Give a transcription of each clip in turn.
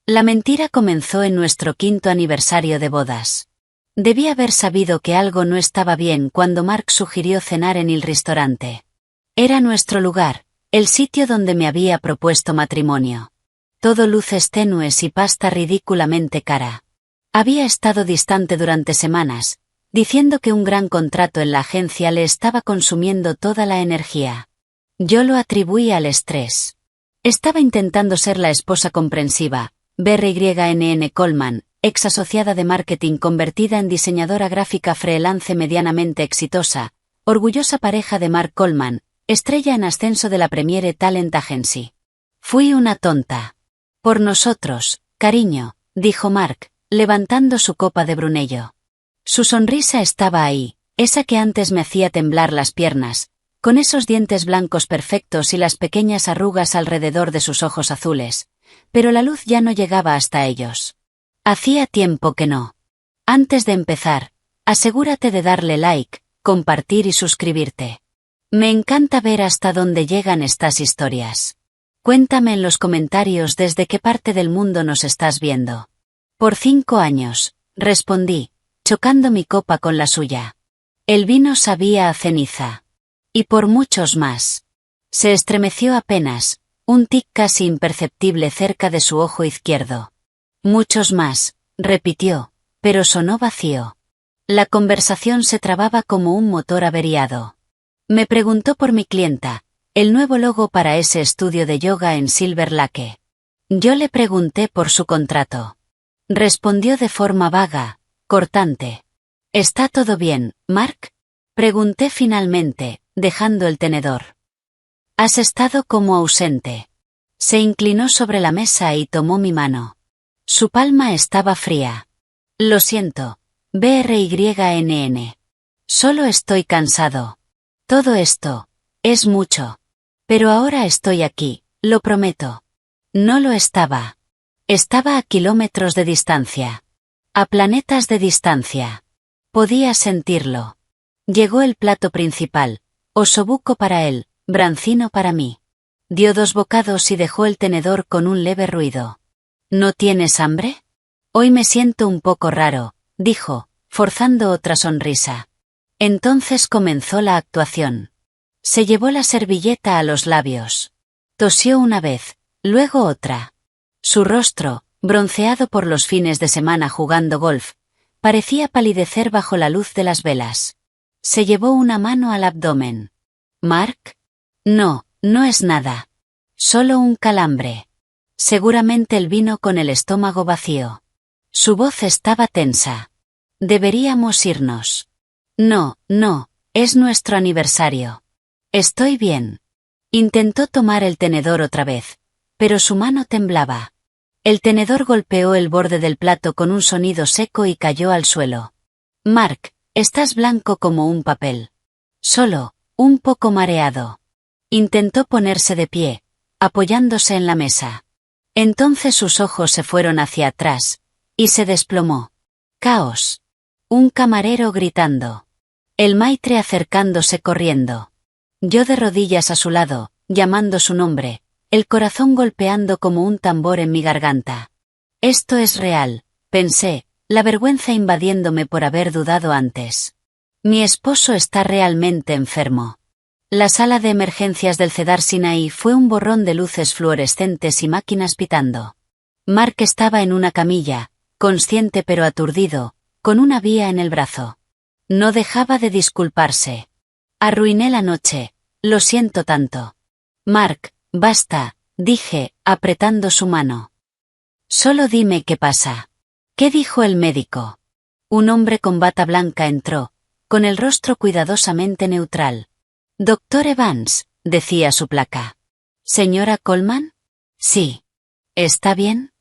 La mentira comenzó en nuestro 5º aniversario de bodas. Debí haber sabido que algo no estaba bien cuando Mark sugirió cenar en el restaurante. Era nuestro lugar, el sitio donde me había propuesto matrimonio. Todo luces tenues y pasta ridículamente cara. Había estado distante durante semanas, diciendo que un gran contrato en la agencia le estaba consumiendo toda la energía. Yo lo atribuí al estrés. Estaba intentando ser la esposa comprensiva, BRYNN Coleman, ex asociada de marketing convertida en diseñadora gráfica freelance medianamente exitosa, orgullosa pareja de Mark Coleman, estrella en ascenso de la Premiere Talent Agency. Fui una tonta. Por nosotros, cariño, dijo Mark, levantando su copa de Brunello. Su sonrisa estaba ahí, esa que antes me hacía temblar las piernas, con esos dientes blancos perfectos y las pequeñas arrugas alrededor de sus ojos azules, pero la luz ya no llegaba hasta ellos. Hacía tiempo que no. Antes de empezar, asegúrate de darle like, compartir y suscribirte. Me encanta ver hasta dónde llegan estas historias. Cuéntame en los comentarios desde qué parte del mundo nos estás viendo. Por 5 años, respondí, chocando mi copa con la suya. El vino sabía a ceniza. Y por muchos más. Se estremeció apenas, un tic casi imperceptible cerca de su ojo izquierdo. Muchos más, repitió, pero sonó vacío. La conversación se trababa como un motor averiado. Me preguntó por mi clienta, el nuevo logo para ese estudio de yoga en Silver Lake. Yo le pregunté por su contrato. Respondió de forma vaga, cortante. ¿Está todo bien, Mark? Pregunté finalmente, dejando el tenedor. Has estado como ausente. Se inclinó sobre la mesa y tomó mi mano. Su palma estaba fría. Lo siento, BRYNN. Solo estoy cansado. Todo esto, es mucho. Pero ahora estoy aquí, lo prometo. No lo estaba. Estaba a kilómetros de distancia. A planetas de distancia. Podía sentirlo. Llegó el plato principal, osobuco para él, brancino para mí. Dio 2 bocados y dejó el tenedor con un leve ruido. ¿No tienes hambre? Hoy me siento un poco raro, dijo, forzando otra sonrisa. Entonces comenzó la actuación. Se llevó la servilleta a los labios. Tosió una vez, luego otra. Su rostro, bronceado por los fines de semana jugando golf, parecía palidecer bajo la luz de las velas. Se llevó una mano al abdomen. ¿Mark? No, no es nada. Solo un calambre. Seguramente el vino con el estómago vacío. Su voz estaba tensa. Deberíamos irnos. No, no, es nuestro aniversario. Estoy bien. Intentó tomar el tenedor otra vez, pero su mano temblaba. El tenedor golpeó el borde del plato con un sonido seco y cayó al suelo. Mark, estás blanco como un papel. Solo, un poco mareado. Intentó ponerse de pie, apoyándose en la mesa. Entonces sus ojos se fueron hacia atrás, y se desplomó. Caos. Un camarero gritando. El maitre acercándose corriendo. Yo de rodillas a su lado, llamando su nombre, el corazón golpeando como un tambor en mi garganta. Esto es real, pensé, la vergüenza invadiéndome por haber dudado antes. Mi esposo está realmente enfermo. La sala de emergencias del Cedar Sinai fue un borrón de luces fluorescentes y máquinas pitando. Mark estaba en una camilla, consciente pero aturdido, con una vía en el brazo. No dejaba de disculparse. Arruiné la noche, lo siento tanto. Mark, basta, dije, apretando su mano. Solo dime qué pasa. ¿Qué dijo el médico? Un hombre con bata blanca entró, con el rostro cuidadosamente neutral. Doctor Evans, decía su placa. ¿Señora Coleman? Sí. ¿Está bien?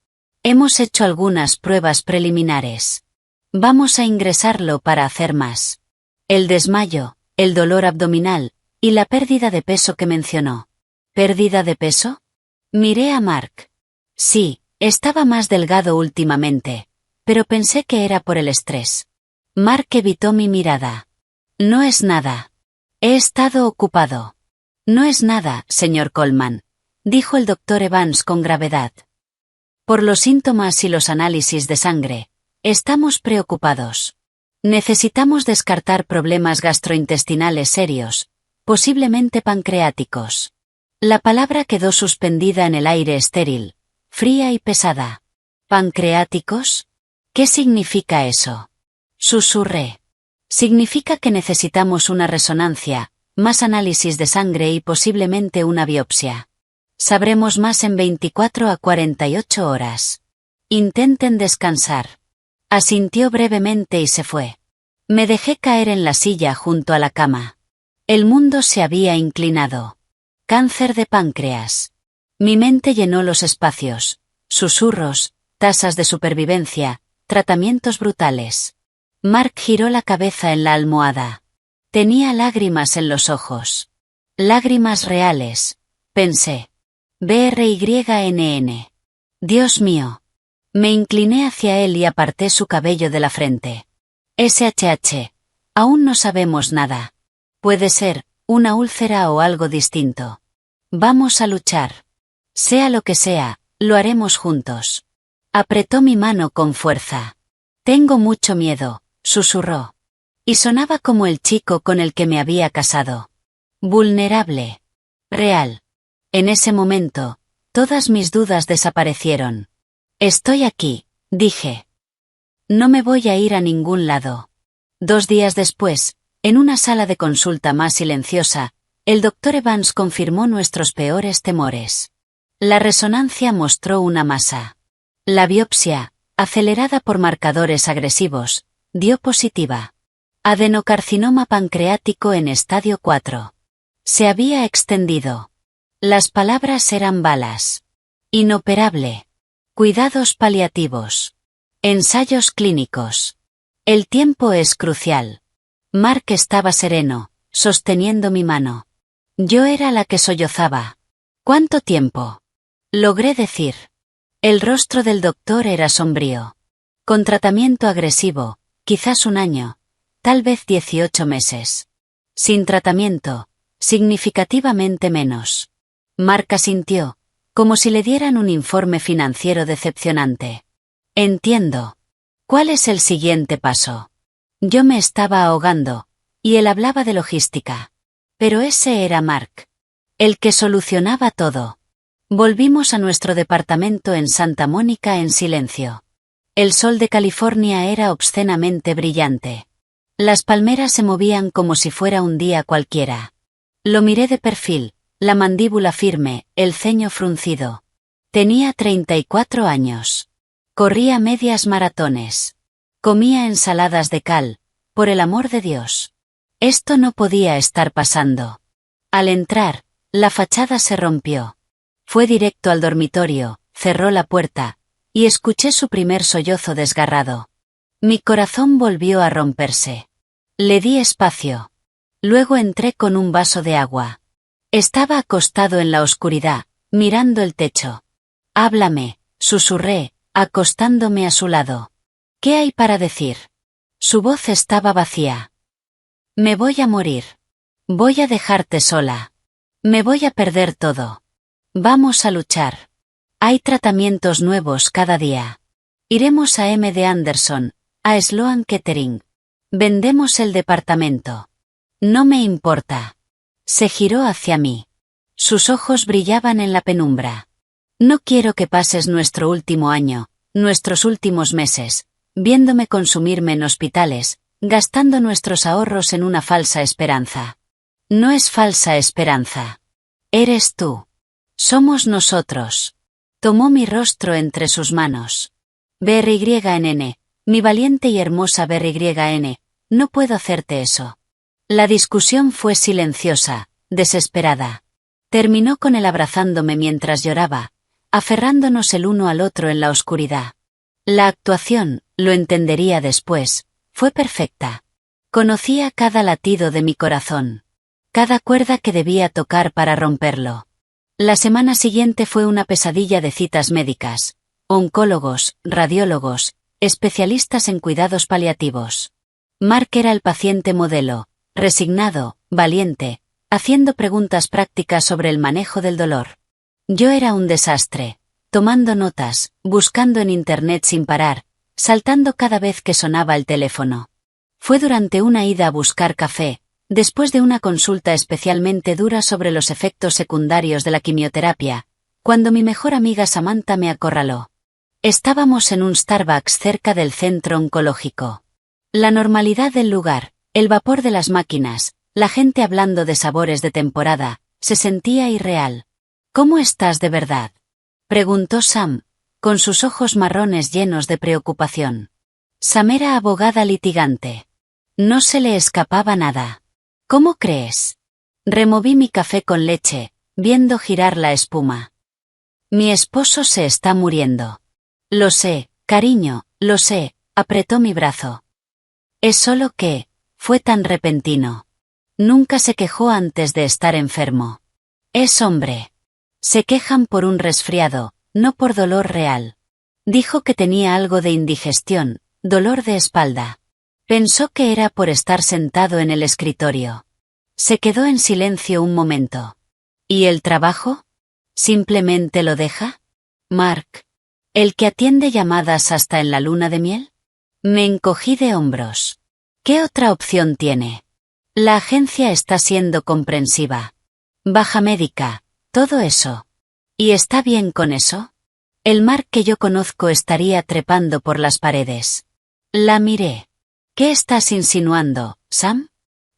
Hemos hecho algunas pruebas preliminares. Vamos a ingresarlo para hacer más. El desmayo, el dolor abdominal, y la pérdida de peso que mencionó. ¿Pérdida de peso? Miré a Mark. Sí, estaba más delgado últimamente, pero pensé que era por el estrés. Mark evitó mi mirada. No es nada. He estado ocupado. No es nada, señor Coleman, dijo el doctor Evans con gravedad. Por los síntomas y los análisis de sangre, estamos preocupados. Necesitamos descartar problemas gastrointestinales serios, posiblemente pancreáticos. La palabra quedó suspendida en el aire estéril, fría y pesada. ¿Pancreáticos? ¿Qué significa eso? Susurré. Significa que necesitamos una resonancia, más análisis de sangre y posiblemente una biopsia. Sabremos más en 24 a 48 horas. Intenten descansar. Asintió brevemente y se fue. Me dejé caer en la silla junto a la cama. El mundo se había inclinado. Cáncer de páncreas. Mi mente llenó los espacios. Susurros, tasas de supervivencia, tratamientos brutales. Mark giró la cabeza en la almohada. Tenía lágrimas en los ojos. Lágrimas reales, pensé. BRYNN. Dios mío. Me incliné hacia él y aparté su cabello de la frente. SHH. Aún no sabemos nada. Puede ser, una úlcera o algo distinto. Vamos a luchar. Sea lo que sea, lo haremos juntos. Apretó mi mano con fuerza. Tengo mucho miedo, susurró. Y sonaba como el chico con el que me había casado. Vulnerable. Real. En ese momento, todas mis dudas desaparecieron. Estoy aquí, dije. No me voy a ir a ningún lado. 2 días después, en una sala de consulta más silenciosa, el Dr. Evans confirmó nuestros peores temores. La resonancia mostró una masa. La biopsia, acelerada por marcadores agresivos, dio positiva. Adenocarcinoma pancreático en estadio 4. Se había extendido. Las palabras eran balas. Inoperable. Cuidados paliativos. Ensayos clínicos. El tiempo es crucial. Mark estaba sereno, sosteniendo mi mano. Yo era la que sollozaba. ¿Cuánto tiempo? Logré decir. El rostro del doctor era sombrío. Con tratamiento agresivo, quizás 1 año, tal vez 18 meses. Sin tratamiento, significativamente menos. Mark asintió, como si le dieran un informe financiero decepcionante. Entiendo. ¿Cuál es el siguiente paso? Yo me estaba ahogando, y él hablaba de logística. Pero ese era Mark. El que solucionaba todo. Volvimos a nuestro departamento en Santa Mónica en silencio. El sol de California era obscenamente brillante. Las palmeras se movían como si fuera un día cualquiera. Lo miré de perfil, la mandíbula firme, el ceño fruncido. Tenía 34 años. Corría medias maratones. Comía ensaladas de cal, por el amor de Dios. Esto no podía estar pasando. Al entrar, la fachada se rompió. Fue directo al dormitorio, cerró la puerta, y escuché su primer sollozo desgarrado. Mi corazón volvió a romperse. Le di espacio. Luego entré con un vaso de agua. Estaba acostado en la oscuridad, mirando el techo. Háblame, susurré, acostándome a su lado. ¿Qué hay para decir? Su voz estaba vacía. Me voy a morir. Voy a dejarte sola. Me voy a perder todo. Vamos a luchar. Hay tratamientos nuevos cada día. Iremos a MD Anderson, a Sloan Kettering. Vendemos el departamento. No me importa. Se giró hacia mí. Sus ojos brillaban en la penumbra. No quiero que pases nuestro último año, nuestros últimos meses, viéndome consumirme en hospitales, gastando nuestros ahorros en una falsa esperanza. No es falsa esperanza. Eres tú. Somos nosotros. Tomó mi rostro entre sus manos. BRYNN, mi valiente y hermosa BRYN, no puedo hacerte eso. La discusión fue silenciosa, desesperada. Terminó con él abrazándome mientras lloraba, aferrándonos el uno al otro en la oscuridad. La actuación, lo entendería después, fue perfecta. Conocía cada latido de mi corazón. Cada cuerda que debía tocar para romperlo. La semana siguiente fue una pesadilla de citas médicas, oncólogos, radiólogos, especialistas en cuidados paliativos. Mark era el paciente modelo, resignado, valiente, haciendo preguntas prácticas sobre el manejo del dolor. Yo era un desastre, tomando notas, buscando en internet sin parar, saltando cada vez que sonaba el teléfono. Fue durante una ida a buscar café, después de una consulta especialmente dura sobre los efectos secundarios de la quimioterapia, cuando mi mejor amiga Samantha me acorraló. Estábamos en un Starbucks cerca del centro oncológico. La normalidad del lugar, el vapor de las máquinas, la gente hablando de sabores de temporada, se sentía irreal. ¿Cómo estás de verdad?, preguntó Sam, con sus ojos marrones llenos de preocupación. Sam era abogada litigante. No se le escapaba nada. ¿Cómo crees? Removí mi café con leche, viendo girar la espuma. Mi esposo se está muriendo. Lo sé, cariño, lo sé, apretó mi brazo. Es solo que, fue tan repentino. Nunca se quejó antes de estar enfermo. Es hombre. Se quejan por un resfriado, no por dolor real. Dijo que tenía algo de indigestión, dolor de espalda. Pensó que era por estar sentado en el escritorio. Se quedó en silencio un momento. ¿Y el trabajo? ¿Simplemente lo deja? Mark. ¿El que atiende llamadas hasta en la luna de miel? Me encogí de hombros. ¿Qué otra opción tiene? La agencia está siendo comprensiva. Baja médica, todo eso. ¿Y está bien con eso? El Mark que yo conozco estaría trepando por las paredes. La miré. ¿Qué estás insinuando, Sam?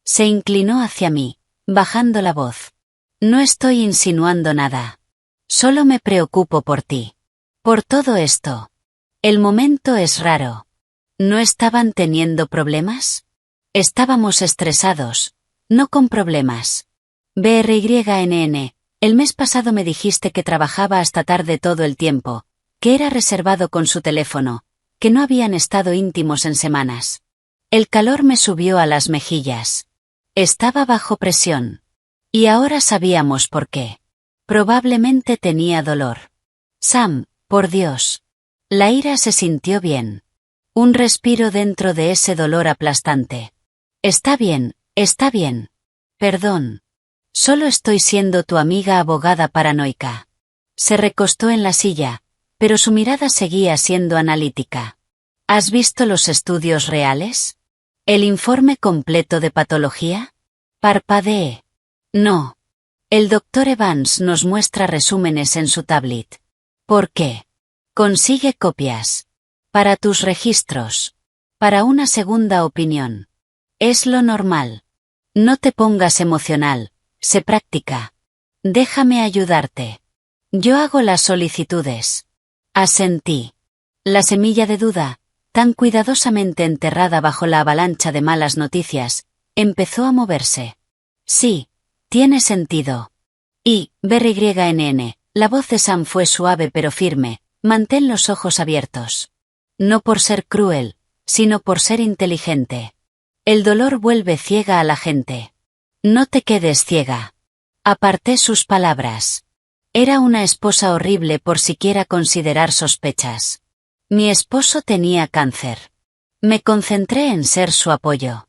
Se inclinó hacia mí, bajando la voz. No estoy insinuando nada. Solo me preocupo por ti. Por todo esto. El momento es raro. ¿No estaban teniendo problemas? Estábamos estresados, no con problemas. BRYNN, el mes pasado me dijiste que trabajaba hasta tarde todo el tiempo, que era reservado con su teléfono, que no habían estado íntimos en semanas. El calor me subió a las mejillas. Estaba bajo presión. Y ahora sabíamos por qué. Probablemente tenía dolor. Sam, por Dios. La ira se sintió bien. Un respiro dentro de ese dolor aplastante. Está bien, está bien. Perdón. Solo estoy siendo tu amiga abogada paranoica. Se recostó en la silla, pero su mirada seguía siendo analítica. ¿Has visto los estudios reales? ¿El informe completo de patología? Parpadeé. No. El doctor Evans nos muestra resúmenes en su tablet. ¿Por qué? Consigue copias. Para tus registros. Para una segunda opinión. Es lo normal. No te pongas emocional, sé práctica. Déjame ayudarte. Yo hago las solicitudes. Asentí. La semilla de duda, tan cuidadosamente enterrada bajo la avalancha de malas noticias, empezó a moverse. Sí, tiene sentido. Y, BRYNN, la voz de Sam fue suave pero firme, mantén los ojos abiertos. No por ser cruel, sino por ser inteligente. El dolor vuelve ciega a la gente. No te quedes ciega. Aparté sus palabras. Era una esposa horrible por siquiera considerar sospechas. Mi esposo tenía cáncer. Me concentré en ser su apoyo.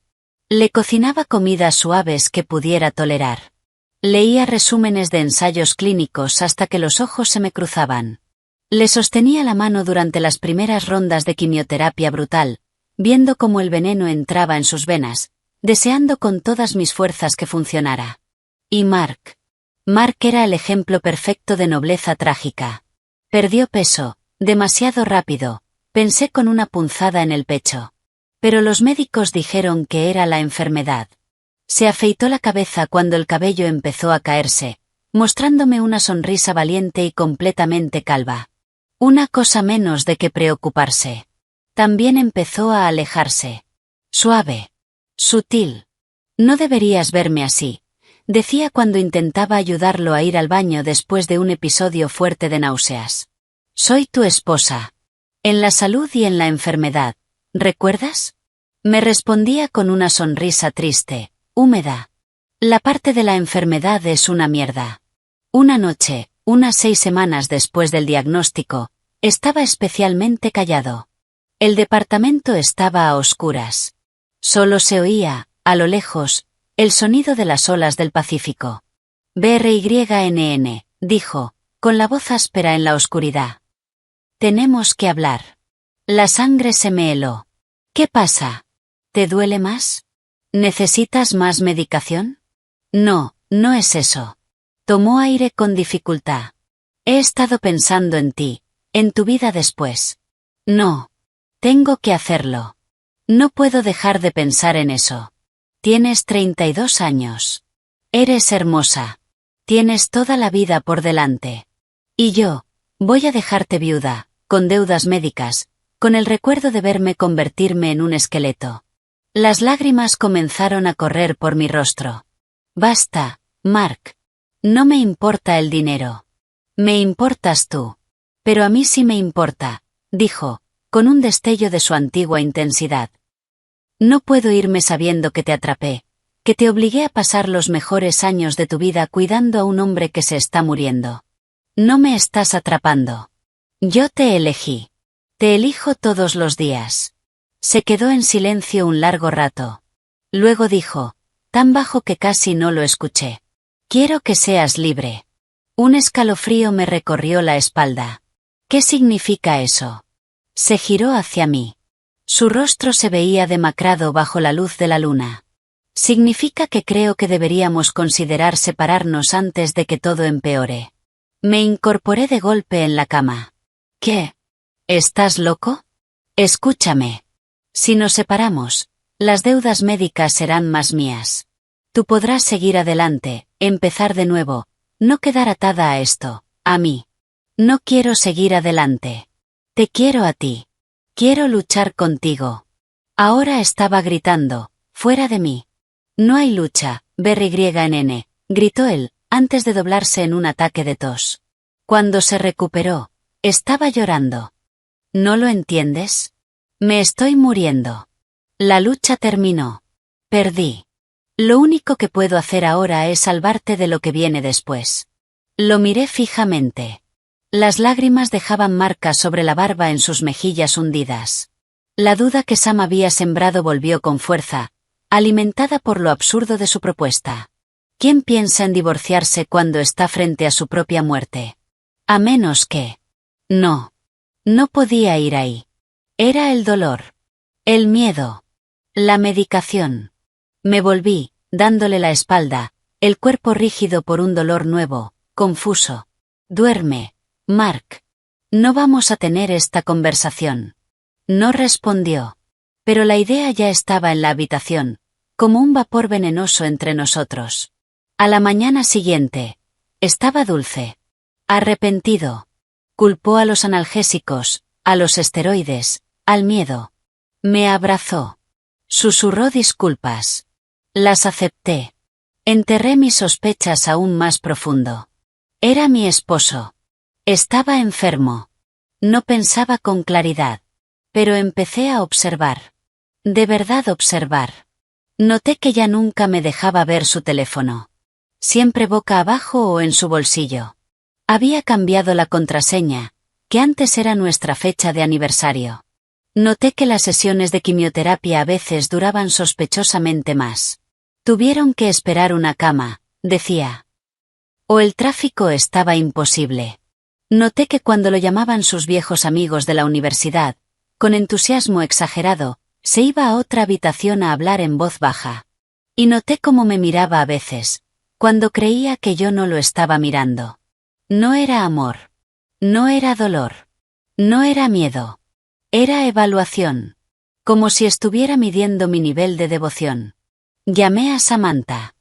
Le cocinaba comidas suaves que pudiera tolerar. Leía resúmenes de ensayos clínicos hasta que los ojos se me cruzaban. Le sostenía la mano durante las primeras rondas de quimioterapia brutal, viendo cómo el veneno entraba en sus venas, deseando con todas mis fuerzas que funcionara. Y Mark. Mark era el ejemplo perfecto de nobleza trágica. Perdió peso, demasiado rápido, pensé con una punzada en el pecho. Pero los médicos dijeron que era la enfermedad. Se afeitó la cabeza cuando el cabello empezó a caerse, mostrándome una sonrisa valiente y completamente calva. Una cosa menos de que preocuparse. También empezó a alejarse. Suave. Sutil. No deberías verme así, decía cuando intentaba ayudarlo a ir al baño después de un episodio fuerte de náuseas. Soy tu esposa. En la salud y en la enfermedad, ¿recuerdas? Me respondía con una sonrisa triste, húmeda. La parte de la enfermedad es una mierda. Una noche, unas 6 semanas después del diagnóstico, estaba especialmente callado. El departamento estaba a oscuras. Solo se oía, a lo lejos, el sonido de las olas del Pacífico. BRYNN, dijo, con la voz áspera en la oscuridad. Tenemos que hablar. La sangre se me heló. ¿Qué pasa? ¿Te duele más? ¿Necesitas más medicación? No, no es eso. Tomó aire con dificultad. He estado pensando en ti, en tu vida después. No. Tengo que hacerlo. No puedo dejar de pensar en eso. Tienes 32 años. Eres hermosa. Tienes toda la vida por delante. Y yo, voy a dejarte viuda, con deudas médicas, con el recuerdo de verme convertirme en un esqueleto. Las lágrimas comenzaron a correr por mi rostro. Basta, Mark. No me importa el dinero. Me importas tú. Pero a mí sí me importa, dijo, con un destello de su antigua intensidad. No puedo irme sabiendo que te atrapé, que te obligué a pasar los mejores años de tu vida cuidando a un hombre que se está muriendo. No me estás atrapando. Yo te elegí. Te elijo todos los días. Se quedó en silencio un largo rato. Luego dijo, tan bajo que casi no lo escuché. Quiero que seas libre. Un escalofrío me recorrió la espalda. ¿Qué significa eso? Se giró hacia mí. Su rostro se veía demacrado bajo la luz de la luna. Significa que creo que deberíamos considerar separarnos antes de que todo empeore. Me incorporé de golpe en la cama. ¿Qué? ¿Estás loco? Escúchame. Si nos separamos, las deudas médicas serán más mías. Tú podrás seguir adelante, empezar de nuevo, no quedar atada a esto, a mí. No quiero seguir adelante. Te quiero a ti. Quiero luchar contigo. Ahora estaba gritando, fuera de mí. No hay lucha, BRYNN, gritó él, antes de doblarse en un ataque de tos. Cuando se recuperó, estaba llorando. ¿No lo entiendes? Me estoy muriendo. La lucha terminó. Perdí. Lo único que puedo hacer ahora es salvarte de lo que viene después. Lo miré fijamente. Las lágrimas dejaban marcas sobre la barba en sus mejillas hundidas. La duda que Sam había sembrado volvió con fuerza, alimentada por lo absurdo de su propuesta. ¿Quién piensa en divorciarse cuando está frente a su propia muerte? A menos que... No. No podía ir ahí. Era el dolor. El miedo. La medicación. Me volví, dándole la espalda, el cuerpo rígido por un dolor nuevo, confuso. Duerme, Mark. No vamos a tener esta conversación. No respondió. Pero la idea ya estaba en la habitación, como un vapor venenoso entre nosotros. A la mañana siguiente, estaba dulce. Arrepentido. Culpó a los analgésicos, a los esteroides, al miedo. Me abrazó. Susurró disculpas. Las acepté. Enterré mis sospechas aún más profundo. Era mi esposo. Estaba enfermo. No pensaba con claridad. Pero empecé a observar. De verdad observar. Noté que ya nunca me dejaba ver su teléfono. Siempre boca abajo o en su bolsillo. Había cambiado la contraseña, que antes era nuestra fecha de aniversario. Noté que las sesiones de quimioterapia a veces duraban sospechosamente más. Tuvieron que esperar una cama, decía. O el tráfico estaba imposible. Noté que cuando lo llamaban sus viejos amigos de la universidad, con entusiasmo exagerado, se iba a otra habitación a hablar en voz baja. Y noté cómo me miraba a veces, cuando creía que yo no lo estaba mirando. No era amor. No era dolor. No era miedo. Era evaluación. Como si estuviera midiendo mi nivel de devoción. Llamé a Samantha.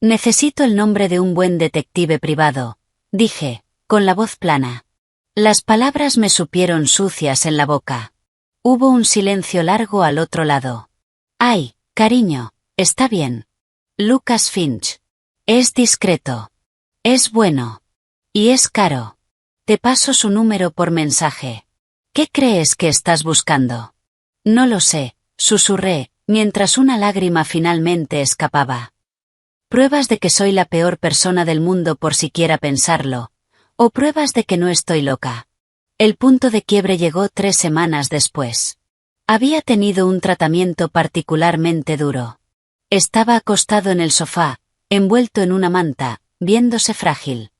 Necesito el nombre de un buen detective privado, dije, con la voz plana. Las palabras me supieron sucias en la boca. Hubo un silencio largo al otro lado. Ay, cariño, está bien. Lucas Finch. Es discreto. Es bueno. Y es caro. Te paso su número por mensaje. ¿Qué crees que estás buscando? No lo sé, susurré, mientras una lágrima finalmente escapaba. Pruebas de que soy la peor persona del mundo por siquiera pensarlo, o pruebas de que no estoy loca. El punto de quiebre llegó 3 semanas después. Había tenido un tratamiento particularmente duro. Estaba acostado en el sofá, envuelto en una manta, viéndose frágil.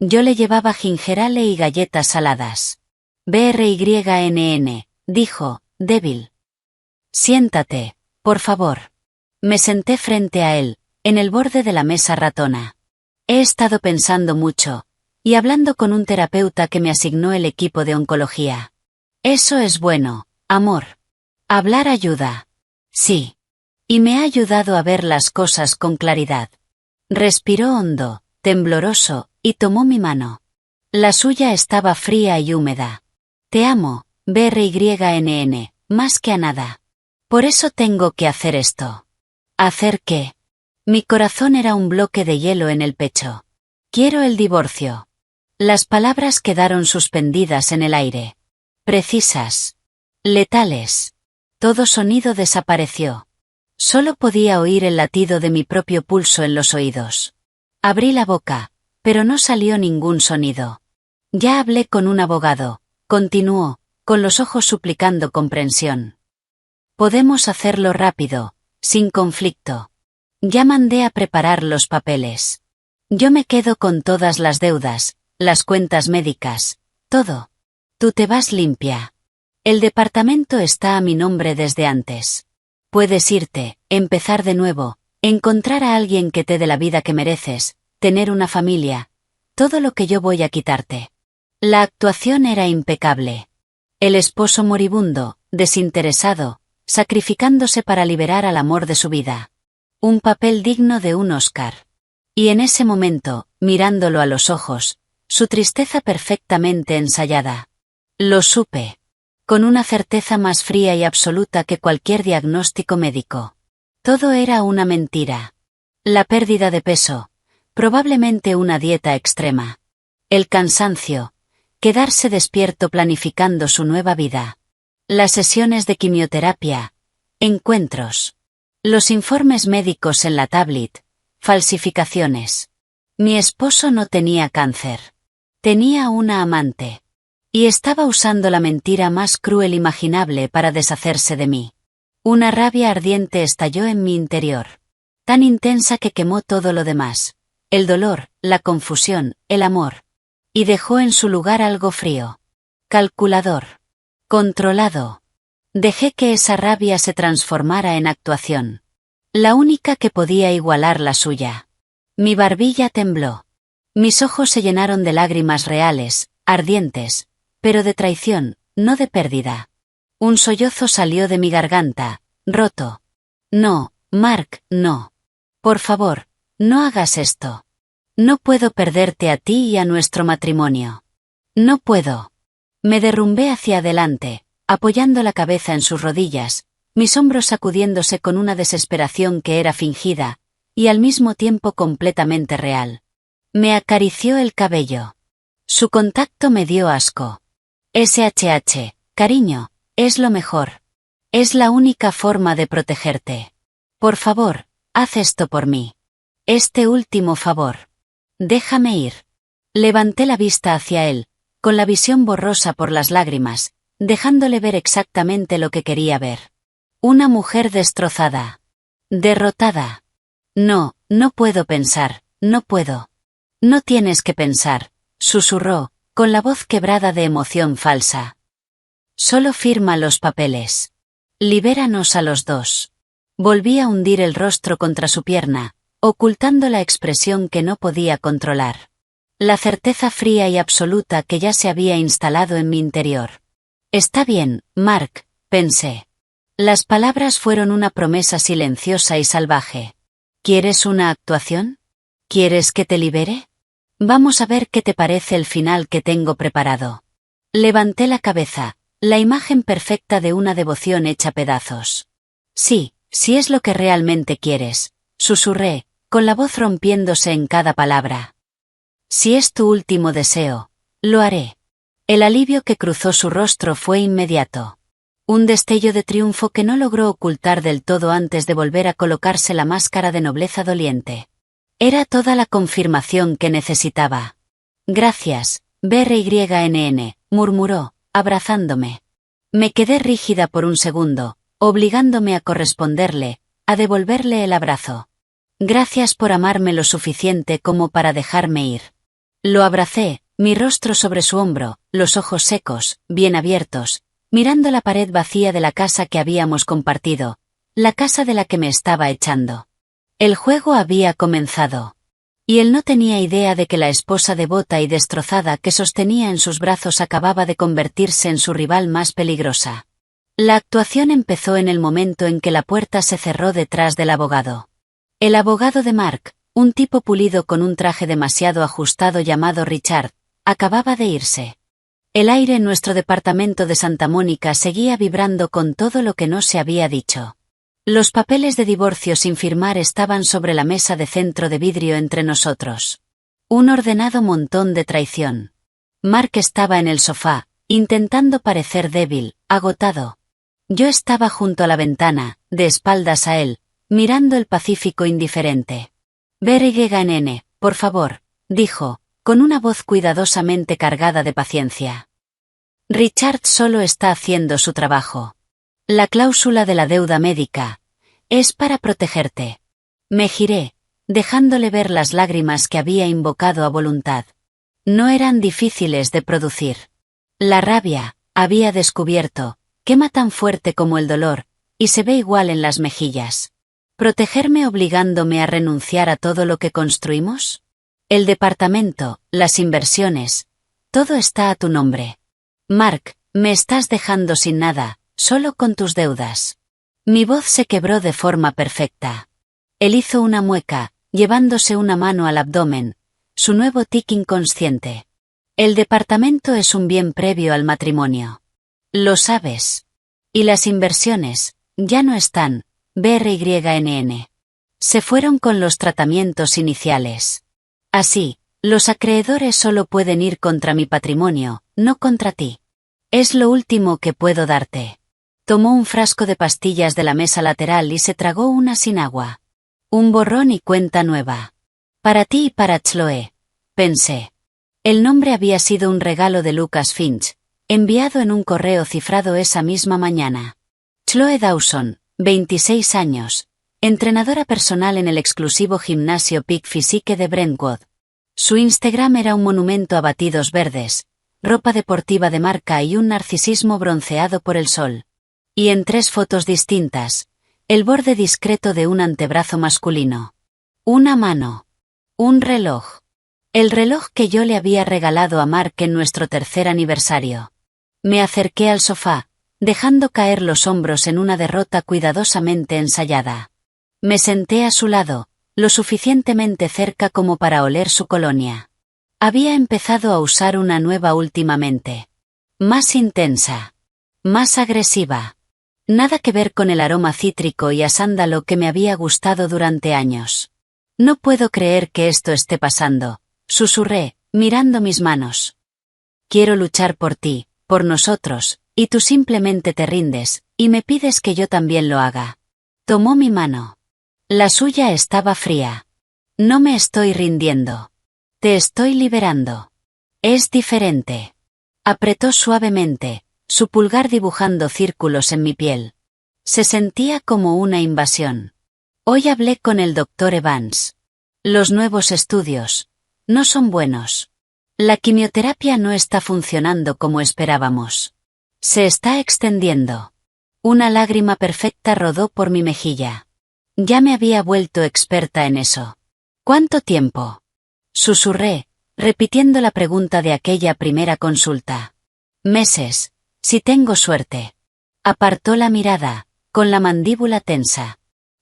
Yo le llevaba gingerale y galletas saladas. BRYNN, dijo, débil. Siéntate, por favor. Me senté frente a él, en el borde de la mesa ratona. He estado pensando mucho, y hablando con un terapeuta que me asignó el equipo de oncología. Eso es bueno, amor. Hablar ayuda. Sí. Y me ha ayudado a ver las cosas con claridad. Respiró hondo, tembloroso, y tomó mi mano. La suya estaba fría y húmeda. Te amo, BRYNN, más que a nada. Por eso tengo que hacer esto. ¿Hacer qué? Mi corazón era un bloque de hielo en el pecho. Quiero el divorcio. Las palabras quedaron suspendidas en el aire. Precisas. Letales. Todo sonido desapareció. Solo podía oír el latido de mi propio pulso en los oídos. Abrí la boca, pero no salió ningún sonido. Ya hablé con un abogado, continuó, con los ojos suplicando comprensión. Podemos hacerlo rápido, sin conflicto. Ya mandé a preparar los papeles. Yo me quedo con todas las deudas, las cuentas médicas, todo. Tú te vas limpia. El departamento está a mi nombre desde antes. Puedes irte, empezar de nuevo, encontrar a alguien que te dé la vida que mereces, tener una familia, todo lo que yo voy a quitarte. La actuación era impecable. El esposo moribundo, desinteresado, sacrificándose para liberar al amor de su vida. Un papel digno de un Oscar. Y en ese momento, mirándolo a los ojos, su tristeza perfectamente ensayada. Lo supe. Con una certeza más fría y absoluta que cualquier diagnóstico médico. Todo era una mentira. La pérdida de peso, probablemente una dieta extrema. El cansancio, quedarse despierto planificando su nueva vida. Las sesiones de quimioterapia, encuentros. Los informes médicos en la tablet, falsificaciones. Mi esposo no tenía cáncer. Tenía una amante. Y estaba usando la mentira más cruel imaginable para deshacerse de mí. Una rabia ardiente estalló en mi interior. Tan intensa que quemó todo lo demás. El dolor, la confusión, el amor. Y dejó en su lugar algo frío. Calculador. Controlado. Dejé que esa rabia se transformara en actuación. La única que podía igualar la suya. Mi barbilla tembló. Mis ojos se llenaron de lágrimas reales, ardientes, pero de traición, no de pérdida. Un sollozo salió de mi garganta, roto. No, Mark, no. Por favor, no hagas esto. No puedo perderte a ti y a nuestro matrimonio. No puedo. Me derrumbé hacia adelante, apoyando la cabeza en sus rodillas, mis hombros sacudiéndose con una desesperación que era fingida, y al mismo tiempo completamente real. Me acarició el cabello. Su contacto me dio asco. SHH, cariño, es lo mejor. Es la única forma de protegerte. Por favor, haz esto por mí. Este último favor. Déjame ir. Levanté la vista hacia él, con la visión borrosa por las lágrimas, dejándole ver exactamente lo que quería ver. Una mujer destrozada. Derrotada. No, no puedo pensar, no puedo. No tienes que pensar, susurró, con la voz quebrada de emoción falsa. Solo firma los papeles. Libéranos a los dos. Volví a hundir el rostro contra su pierna, ocultando la expresión que no podía controlar. La certeza fría y absoluta que ya se había instalado en mi interior. Está bien, Mark, pensé. Las palabras fueron una promesa silenciosa y salvaje. ¿Quieres una actuación? ¿Quieres que te libere? Vamos a ver qué te parece el final que tengo preparado. Levanté la cabeza, la imagen perfecta de una devoción hecha pedazos. Sí, si es lo que realmente quieres, susurré, con la voz rompiéndose en cada palabra. Si es tu último deseo, lo haré. El alivio que cruzó su rostro fue inmediato. Un destello de triunfo que no logró ocultar del todo antes de volver a colocarse la máscara de nobleza doliente. Era toda la confirmación que necesitaba. Gracias, BRYNN, murmuró, abrazándome. Me quedé rígida por un segundo, obligándome a corresponderle, a devolverle el abrazo. Gracias por amarme lo suficiente como para dejarme ir. Lo abracé, mi rostro sobre su hombro, los ojos secos, bien abiertos, mirando la pared vacía de la casa que habíamos compartido, la casa de la que me estaba echando. El juego había comenzado. Y él no tenía idea de que la esposa devota y destrozada que sostenía en sus brazos acababa de convertirse en su rival más peligrosa. La actuación empezó en el momento en que la puerta se cerró detrás del abogado. El abogado de Mark, un tipo pulido con un traje demasiado ajustado llamado Richard, acababa de irse. El aire en nuestro departamento de Santa Mónica seguía vibrando con todo lo que no se había dicho. Los papeles de divorcio sin firmar estaban sobre la mesa de centro de vidrio entre nosotros. Un ordenado montón de traición. Mark estaba en el sofá, intentando parecer débil, agotado. Yo estaba junto a la ventana, de espaldas a él, mirando el Pacífico indiferente. «Nene, por favor», dijo, con una voz cuidadosamente cargada de paciencia. Richard solo está haciendo su trabajo. La cláusula de la deuda médica es para protegerte. Me giré, dejándole ver las lágrimas que había invocado a voluntad. No eran difíciles de producir. La rabia, había descubierto, quema tan fuerte como el dolor, y se ve igual en las mejillas. ¿Protegerme obligándome a renunciar a todo lo que construimos? El departamento, las inversiones, todo está a tu nombre. Mark, me estás dejando sin nada, solo con tus deudas. Mi voz se quebró de forma perfecta. Él hizo una mueca, llevándose una mano al abdomen, su nuevo tic inconsciente. El departamento es un bien previo al matrimonio. Lo sabes. Y las inversiones, ya no están, BRYNN. Se fueron con los tratamientos iniciales. Así, los acreedores solo pueden ir contra mi patrimonio, no contra ti. Es lo último que puedo darte. Tomó un frasco de pastillas de la mesa lateral y se tragó una sin agua. Un borrón y cuenta nueva. Para ti y para Chloe, pensé. El nombre había sido un regalo de Lucas Finch, enviado en un correo cifrado esa misma mañana. Chloe Dawson, 26 años, entrenadora personal en el exclusivo gimnasio Peak Physique de Brentwood. Su Instagram era un monumento a batidos verdes, ropa deportiva de marca y un narcisismo bronceado por el sol. Y en 3 fotos distintas, el borde discreto de un antebrazo masculino. Una mano. Un reloj. El reloj que yo le había regalado a Mark en nuestro 3er aniversario. Me acerqué al sofá, dejando caer los hombros en una derrota cuidadosamente ensayada. Me senté a su lado, lo suficientemente cerca como para oler su colonia. Había empezado a usar una nueva últimamente. Más intensa. Más agresiva. Nada que ver con el aroma cítrico y a sándalo que me había gustado durante años. No puedo creer que esto esté pasando, susurré, mirando mis manos. Quiero luchar por ti, por nosotros, y tú simplemente te rindes, y me pides que yo también lo haga. Tomó mi mano. La suya estaba fría. No me estoy rindiendo. Te estoy liberando. Es diferente. Apretó suavemente, su pulgar dibujando círculos en mi piel. Se sentía como una invasión. Hoy hablé con el Dr. Evans. Los nuevos estudios no son buenos. La quimioterapia no está funcionando como esperábamos. Se está extendiendo. Una lágrima perfecta rodó por mi mejilla. Ya me había vuelto experta en eso. ¿Cuánto tiempo? Susurré, repitiendo la pregunta de aquella primera consulta. Meses, si tengo suerte. Apartó la mirada, con la mandíbula tensa.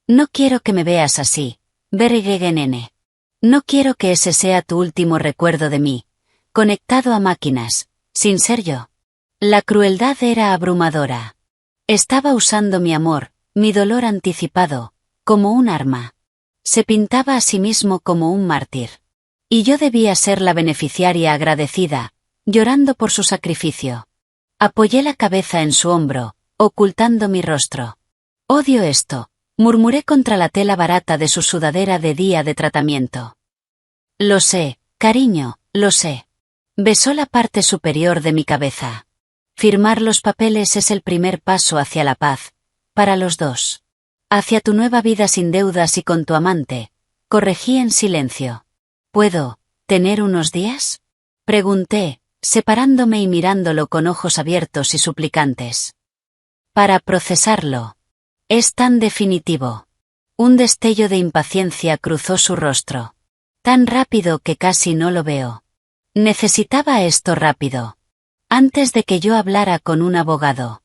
No quiero que me veas así, nene. No quiero que ese sea tu último recuerdo de mí, conectado a máquinas, sin ser yo. La crueldad era abrumadora. Estaba usando mi amor, mi dolor anticipado, como un arma. Se pintaba a sí mismo como un mártir. Y yo debía ser la beneficiaria agradecida, llorando por su sacrificio. Apoyé la cabeza en su hombro, ocultando mi rostro. Odio esto, murmuré contra la tela barata de su sudadera de día de tratamiento. Lo sé, cariño, lo sé. Besó la parte superior de mi cabeza. Firmar los papeles es el primer paso hacia la paz, para los dos. Hacia tu nueva vida sin deudas y con tu amante, corregí en silencio. Puedo, ¿Tener unos días? Pregunté, separándome y mirándolo con ojos abiertos y suplicantes. Para procesarlo. Es tan definitivo. Un destello de impaciencia cruzó su rostro. Tan rápido que casi no lo veo. Necesitaba esto rápido. Antes de que yo hablara con un abogado.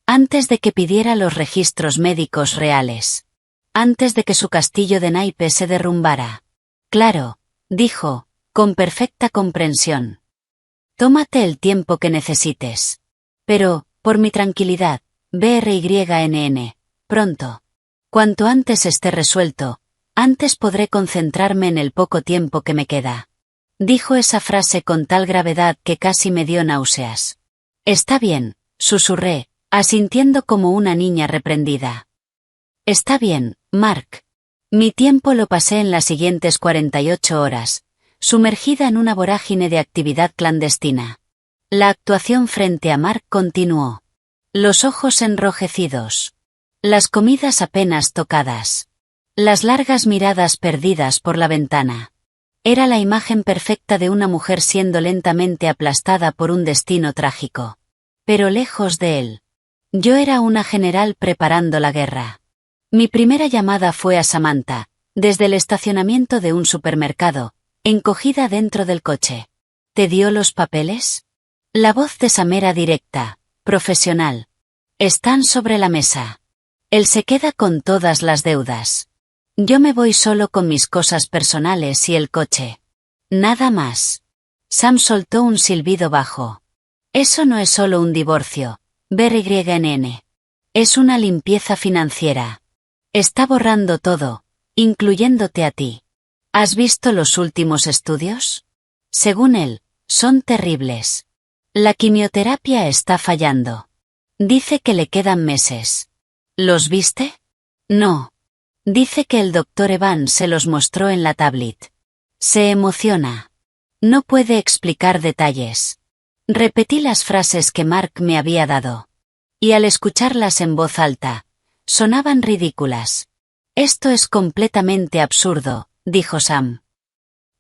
Antes de que pidiera los registros médicos reales. Antes de que su castillo de naipes se derrumbara. Claro, dijo, con perfecta comprensión. Tómate el tiempo que necesites. Pero, por mi tranquilidad, BRYNN, pronto. Cuanto antes esté resuelto, antes podré concentrarme en el poco tiempo que me queda. Dijo esa frase con tal gravedad que casi me dio náuseas. Está bien, susurré, asintiendo como una niña reprendida. Está bien, Mark. Mi tiempo lo pasé en las siguientes 48 horas, sumergida en una vorágine de actividad clandestina. La actuación frente a Mark continuó. Los ojos enrojecidos. Las comidas apenas tocadas. Las largas miradas perdidas por la ventana. Era la imagen perfecta de una mujer siendo lentamente aplastada por un destino trágico. Pero lejos de él. Yo era una general preparando la guerra. Mi primera llamada fue a Samantha, desde el estacionamiento de un supermercado, encogida dentro del coche. ¿Te dio los papeles? La voz de Sam era directa, profesional. Están sobre la mesa. Él se queda con todas las deudas. Yo me voy solo con mis cosas personales y el coche. Nada más. Sam soltó un silbido bajo. Eso no es solo un divorcio, BRYNN. Es una limpieza financiera. Está borrando todo, incluyéndote a ti. ¿Has visto los últimos estudios? Según él, son terribles. La quimioterapia está fallando. Dice que le quedan meses. ¿Los viste? No. Dice que el doctor Evans se los mostró en la tablet. Se emociona. No puede explicar detalles. Repetí las frases que Mark me había dado. Y al escucharlas en voz alta, sonaban ridículas. Esto es completamente absurdo, dijo Sam.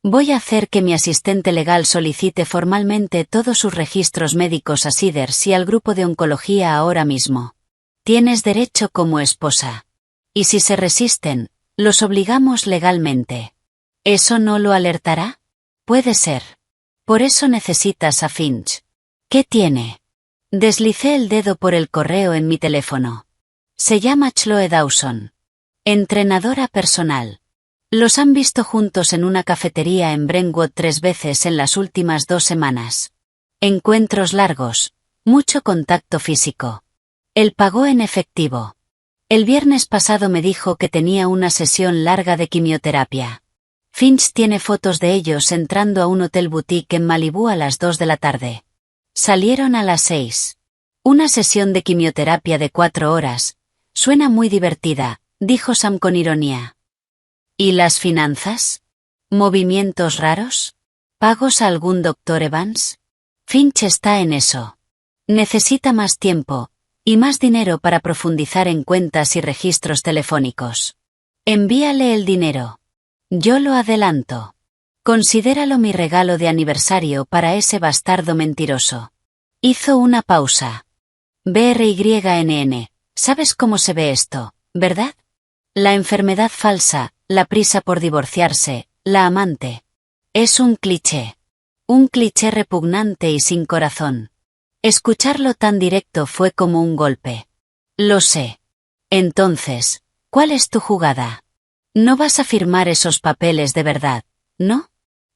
Voy a hacer que mi asistente legal solicite formalmente todos sus registros médicos a Cedars y al grupo de oncología ahora mismo. Tienes derecho como esposa. Y si se resisten, los obligamos legalmente. ¿Eso no lo alertará? Puede ser. Por eso necesitas a Finch. ¿Qué tiene? Deslicé el dedo por el correo en mi teléfono. Se llama Chloe Dawson. Entrenadora personal. Los han visto juntos en una cafetería en Brentwood 3 veces en las últimas 2 semanas. Encuentros largos, mucho contacto físico. Él pagó en efectivo. El viernes pasado me dijo que tenía una sesión larga de quimioterapia. Finch tiene fotos de ellos entrando a un hotel boutique en Malibú a las 2 de la tarde. Salieron a las 6. Una sesión de quimioterapia de 4 horas. Suena muy divertida, dijo Sam con ironía. ¿Y las finanzas? ¿Movimientos raros? ¿Pagos a algún doctor Evans? Finch está en eso. Necesita más tiempo, y más dinero para profundizar en cuentas y registros telefónicos. Envíale el dinero. Yo lo adelanto. Considéralo mi regalo de aniversario para ese bastardo mentiroso. Hizo una pausa. BRYNN, ¿sabes cómo se ve esto, verdad? La enfermedad falsa, la prisa por divorciarse, la amante. Es un cliché. Un cliché repugnante y sin corazón. Escucharlo tan directo fue como un golpe. Lo sé. Entonces, ¿cuál es tu jugada? No vas a firmar esos papeles de verdad, ¿no?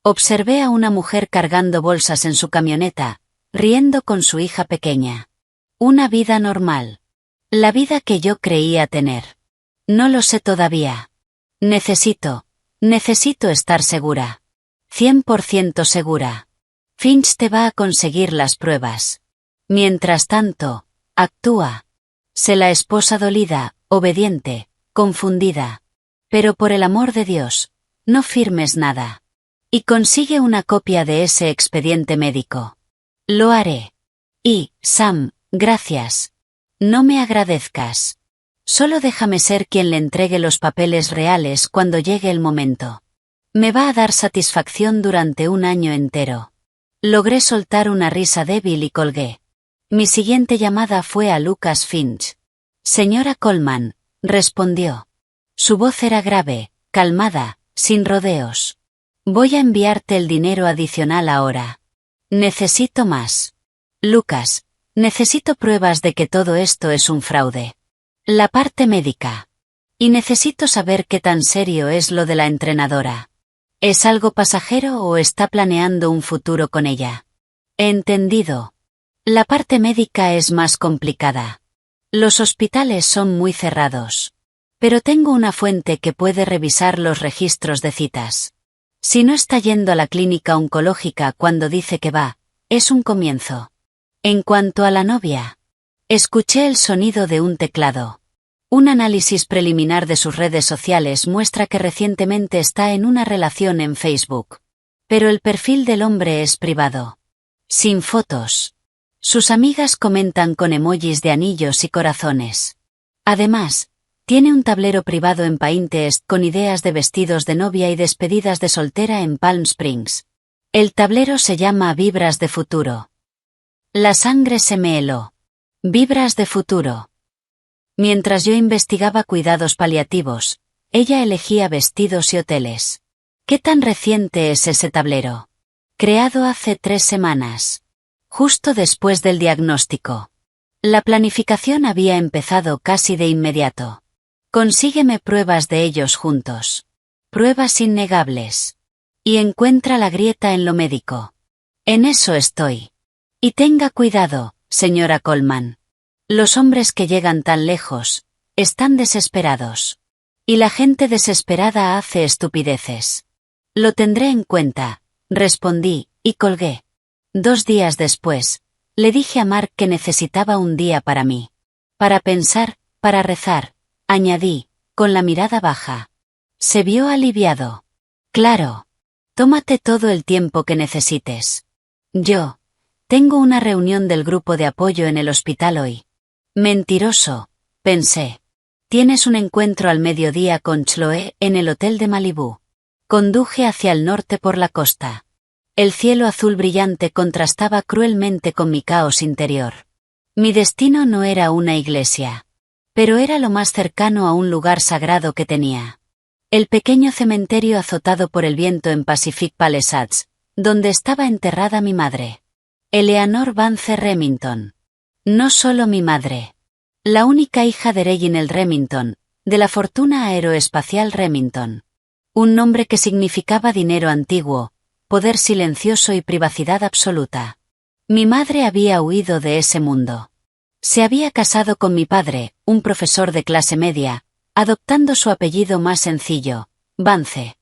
Observé a una mujer cargando bolsas en su camioneta, riendo con su hija pequeña. Una vida normal. La vida que yo creía tener. No lo sé todavía. Necesito estar segura. 100% segura. Finch te va a conseguir las pruebas. Mientras tanto, actúa. Sé la esposa dolida, obediente, confundida. Pero por el amor de Dios, no firmes nada. Y consigue una copia de ese expediente médico. Lo haré. Y, Sam, gracias. No me agradezcas. Solo déjame ser quien le entregue los papeles reales cuando llegue el momento. Me va a dar satisfacción durante un año entero. Logré soltar una risa débil y colgué. Mi siguiente llamada fue a Lucas Finch. Señora Coleman, respondió. Su voz era grave, calmada, sin rodeos. Voy a enviarte el dinero adicional ahora. Necesito más. Lucas, necesito pruebas de que todo esto es un fraude. La parte médica. Y necesito saber qué tan serio es lo de la entrenadora. ¿Es algo pasajero o está planeando un futuro con ella? Entendido. La parte médica es más complicada. Los hospitales son muy cerrados. Pero tengo una fuente que puede revisar los registros de citas. Si no está yendo a la clínica oncológica cuando dice que va, es un comienzo. En cuanto a la novia, escuché el sonido de un teclado. Un análisis preliminar de sus redes sociales muestra que recientemente está en una relación en Facebook. Pero el perfil del hombre es privado. Sin fotos. Sus amigas comentan con emojis de anillos y corazones. Además, tiene un tablero privado en Pinterest con ideas de vestidos de novia y despedidas de soltera en Palm Springs. El tablero se llama Vibras de Futuro. La sangre se me heló. Vibras de futuro. Mientras yo investigaba cuidados paliativos, ella elegía vestidos y hoteles. ¿Qué tan reciente es ese tablero? Creado hace 3 semanas. Justo después del diagnóstico. La planificación había empezado casi de inmediato. Consígueme pruebas de ellos juntos. Pruebas innegables. Y encuentra la grieta en lo médico. En eso estoy. Y tenga cuidado, señora Coleman. Los hombres que llegan tan lejos, están desesperados. Y la gente desesperada hace estupideces. Lo tendré en cuenta, respondí, y colgué. 2 días después, le dije a Mark que necesitaba un día para mí. Para pensar, para rezar, añadí, con la mirada baja. Se vio aliviado. Claro. Tómate todo el tiempo que necesites. Yo. Tengo una reunión del grupo de apoyo en el hospital hoy. Mentiroso, pensé. Tienes un encuentro al mediodía con Chloe en el hotel de Malibú. Conduje hacia el norte por la costa. El cielo azul brillante contrastaba cruelmente con mi caos interior. Mi destino no era una iglesia. Pero era lo más cercano a un lugar sagrado que tenía. El pequeño cementerio azotado por el viento en Pacific Palisades, donde estaba enterrada mi madre. Eleanor Vance Remington. No solo mi madre. La única hija de Reginald Remington, de la fortuna aeroespacial Remington. Un nombre que significaba dinero antiguo, poder silencioso y privacidad absoluta. Mi madre había huido de ese mundo. Se había casado con mi padre, un profesor de clase media, adoptando su apellido más sencillo, Vance.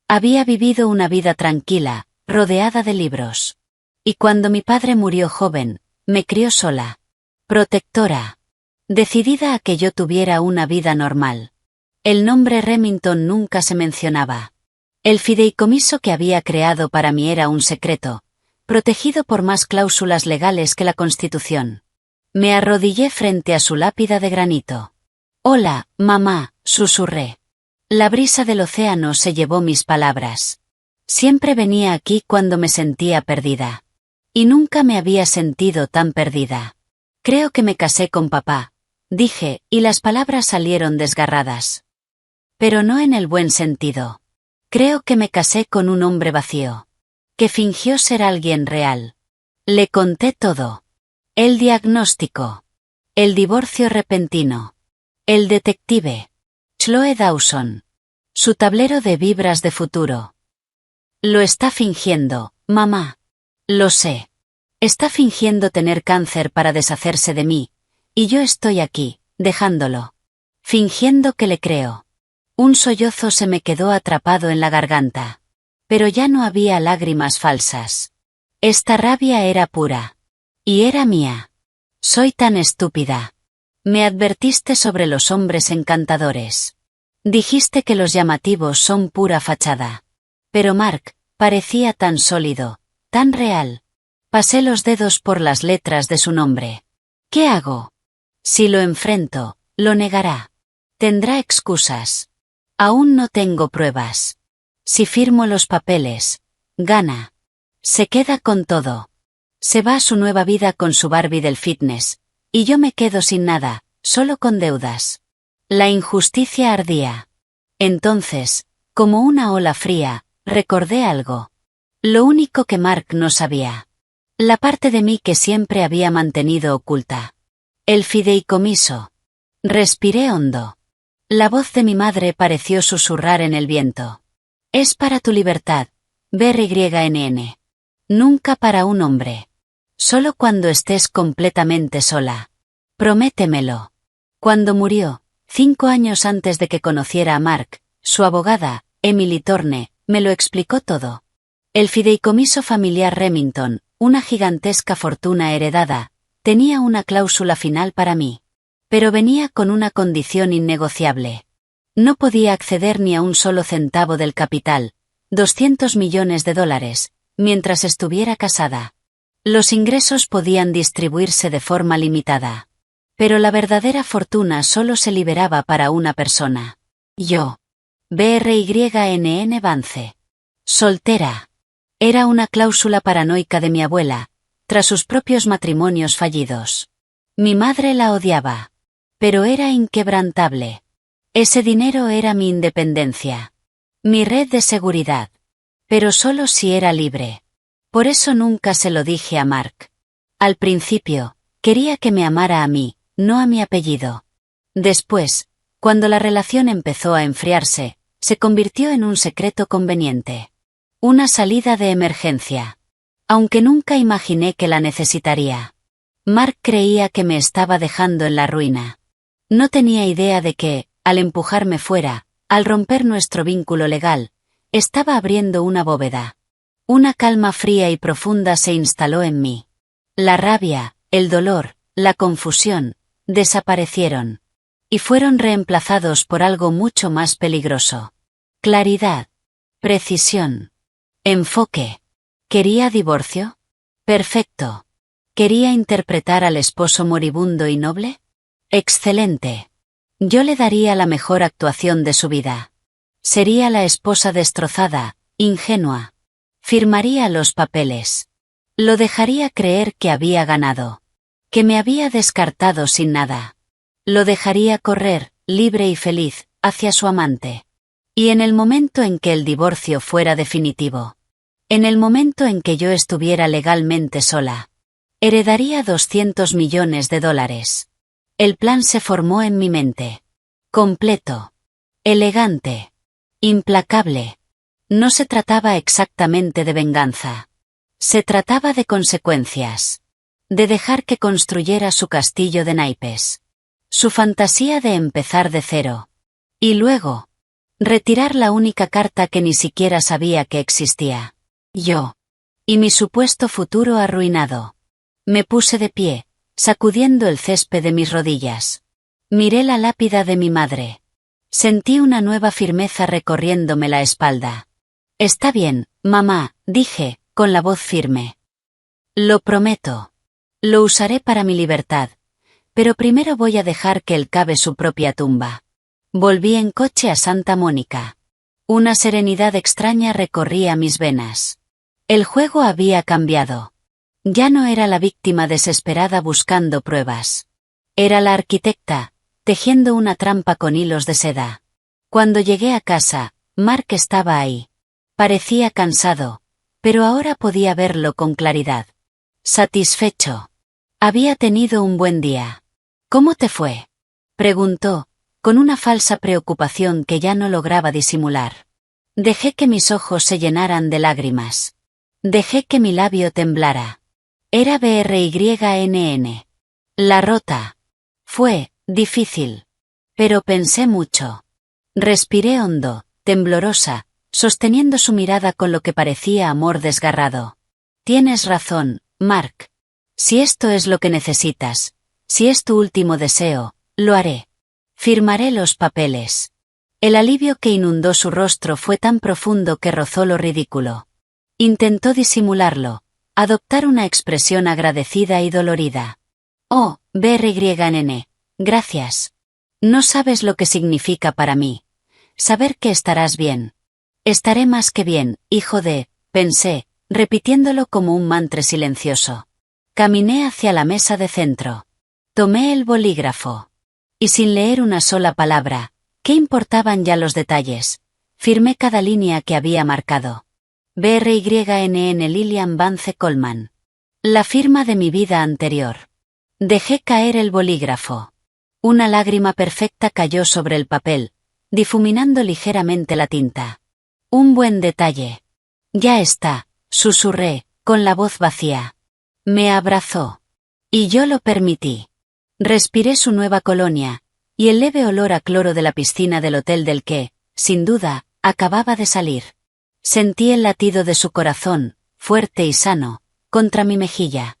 Había vivido una vida tranquila, rodeada de libros. Y cuando mi padre murió joven, me crió sola. Protectora. Decidida a que yo tuviera una vida normal. El nombre Remington nunca se mencionaba. El fideicomiso que había creado para mí era un secreto, protegido por más cláusulas legales que la Constitución. Me arrodillé frente a su lápida de granito. Hola, mamá, susurré. La brisa del océano se llevó mis palabras. Siempre venía aquí cuando me sentía perdida. Y nunca me había sentido tan perdida. Creo que me casé con papá, dije, y las palabras salieron desgarradas. Pero no en el buen sentido. Creo que me casé con un hombre vacío. Que fingió ser alguien real. Le conté todo. El diagnóstico. El divorcio repentino. El detective. Chloe Dawson. Su tablero de vibras de futuro. Lo está fingiendo, mamá. Lo sé. Está fingiendo tener cáncer para deshacerse de mí, y yo estoy aquí, dejándolo. Fingiendo que le creo. Un sollozo se me quedó atrapado en la garganta. Pero ya no había lágrimas falsas. Esta rabia era pura. Y era mía. Soy tan estúpida. Me advertiste sobre los hombres encantadores. Dijiste que los llamativos son pura fachada. Pero Mark, parecía tan sólido, tan real. Pasé los dedos por las letras de su nombre. ¿Qué hago? Si lo enfrento, lo negará. Tendrá excusas. Aún no tengo pruebas. Si firmo los papeles, gana. Se queda con todo. Se va a su nueva vida con su Barbie del fitness, y yo me quedo sin nada, solo con deudas. La injusticia ardía. Entonces, como una ola fría, recordé algo. Lo único que Mark no sabía. La parte de mí que siempre había mantenido oculta. El fideicomiso. Respiré hondo. La voz de mi madre pareció susurrar en el viento. Es para tu libertad, BRYNN. Nunca para un hombre. Solo cuando estés completamente sola. Prométemelo. Cuando murió, 5 años antes de que conociera a Mark, su abogada, Emily Thorne, me lo explicó todo. El fideicomiso familiar Remington, una gigantesca fortuna heredada, tenía una cláusula final para mí. Pero venía con una condición innegociable. No podía acceder ni a un solo centavo del capital, $200 millones, mientras estuviera casada. Los ingresos podían distribuirse de forma limitada. Pero la verdadera fortuna solo se liberaba para una persona. Yo. BRYNN Vance. Soltera. Era una cláusula paranoica de mi abuela, tras sus propios matrimonios fallidos. Mi madre la odiaba. Pero era inquebrantable. Ese dinero era mi independencia. Mi red de seguridad. Pero solo si era libre. Por eso nunca se lo dije a Mark. Al principio, quería que me amara a mí, no a mi apellido. Después, cuando la relación empezó a enfriarse, se convirtió en un secreto conveniente. Una salida de emergencia. Aunque nunca imaginé que la necesitaría. Mark creía que me estaba dejando en la ruina. No tenía idea de que, al empujarme fuera, al romper nuestro vínculo legal, estaba abriendo una bóveda. Una calma fría y profunda se instaló en mí. La rabia, el dolor, la confusión, desaparecieron. Y fueron reemplazados por algo mucho más peligroso. Claridad. Precisión. Enfoque. ¿Quería divorcio? Perfecto. ¿Quería interpretar al esposo moribundo y noble? Excelente. Yo le daría la mejor actuación de su vida. Sería la esposa destrozada, ingenua. Firmaría los papeles. Lo dejaría creer que había ganado. Que me había descartado sin nada. Lo dejaría correr, libre y feliz, hacia su amante. Y en el momento en que el divorcio fuera definitivo. En el momento en que yo estuviera legalmente sola. Heredaría $200 millones. El plan se formó en mi mente. Completo. Elegante. Implacable. No se trataba exactamente de venganza. Se trataba de consecuencias. De dejar que construyera su castillo de naipes. Su fantasía de empezar de cero. Y luego, retirar la única carta que ni siquiera sabía que existía. Yo. Y mi supuesto futuro arruinado. Me puse de pie, sacudiendo el césped de mis rodillas. Miré la lápida de mi madre. Sentí una nueva firmeza recorriéndome la espalda. Está bien, mamá, dije, con la voz firme. Lo prometo. Lo usaré para mi libertad. Pero primero voy a dejar que él cave su propia tumba. Volví en coche a Santa Mónica. Una serenidad extraña recorría mis venas. El juego había cambiado. Ya no era la víctima desesperada buscando pruebas. Era la arquitecta, tejiendo una trampa con hilos de seda. Cuando llegué a casa, Mark estaba ahí. Parecía cansado, pero ahora podía verlo con claridad. Satisfecho. Había tenido un buen día. ¿Cómo te fue? Preguntó, con una falsa preocupación que ya no lograba disimular. Dejé que mis ojos se llenaran de lágrimas. Dejé que mi labio temblara. Era BRYNN. La rota. Fue difícil. Pero pensé mucho. Respiré hondo, temblorosa, sosteniendo su mirada con lo que parecía amor desgarrado. Tienes razón, Mark. Si esto es lo que necesitas, si es tu último deseo, lo haré. Firmaré los papeles. El alivio que inundó su rostro fue tan profundo que rozó lo ridículo. Intentó disimularlo, adoptar una expresión agradecida y dolorida. Oh, BRYNN, gracias. No sabes lo que significa para mí. Saber que estarás bien. Estaré más que bien, hijo de, pensé, repitiéndolo como un mantra silencioso. Caminé hacia la mesa de centro. Tomé el bolígrafo. Y sin leer una sola palabra, ¿qué importaban ya los detalles? Firmé cada línea que había marcado. BRYNN Lillian Vance Coleman. La firma de mi vida anterior. Dejé caer el bolígrafo. Una lágrima perfecta cayó sobre el papel, difuminando ligeramente la tinta. Un buen detalle. Ya está, susurré, con la voz vacía. Me abrazó. Y yo lo permití. Respiré su nueva colonia, y el leve olor a cloro de la piscina del hotel del que, sin duda, acababa de salir. Sentí el latido de su corazón, fuerte y sano, contra mi mejilla.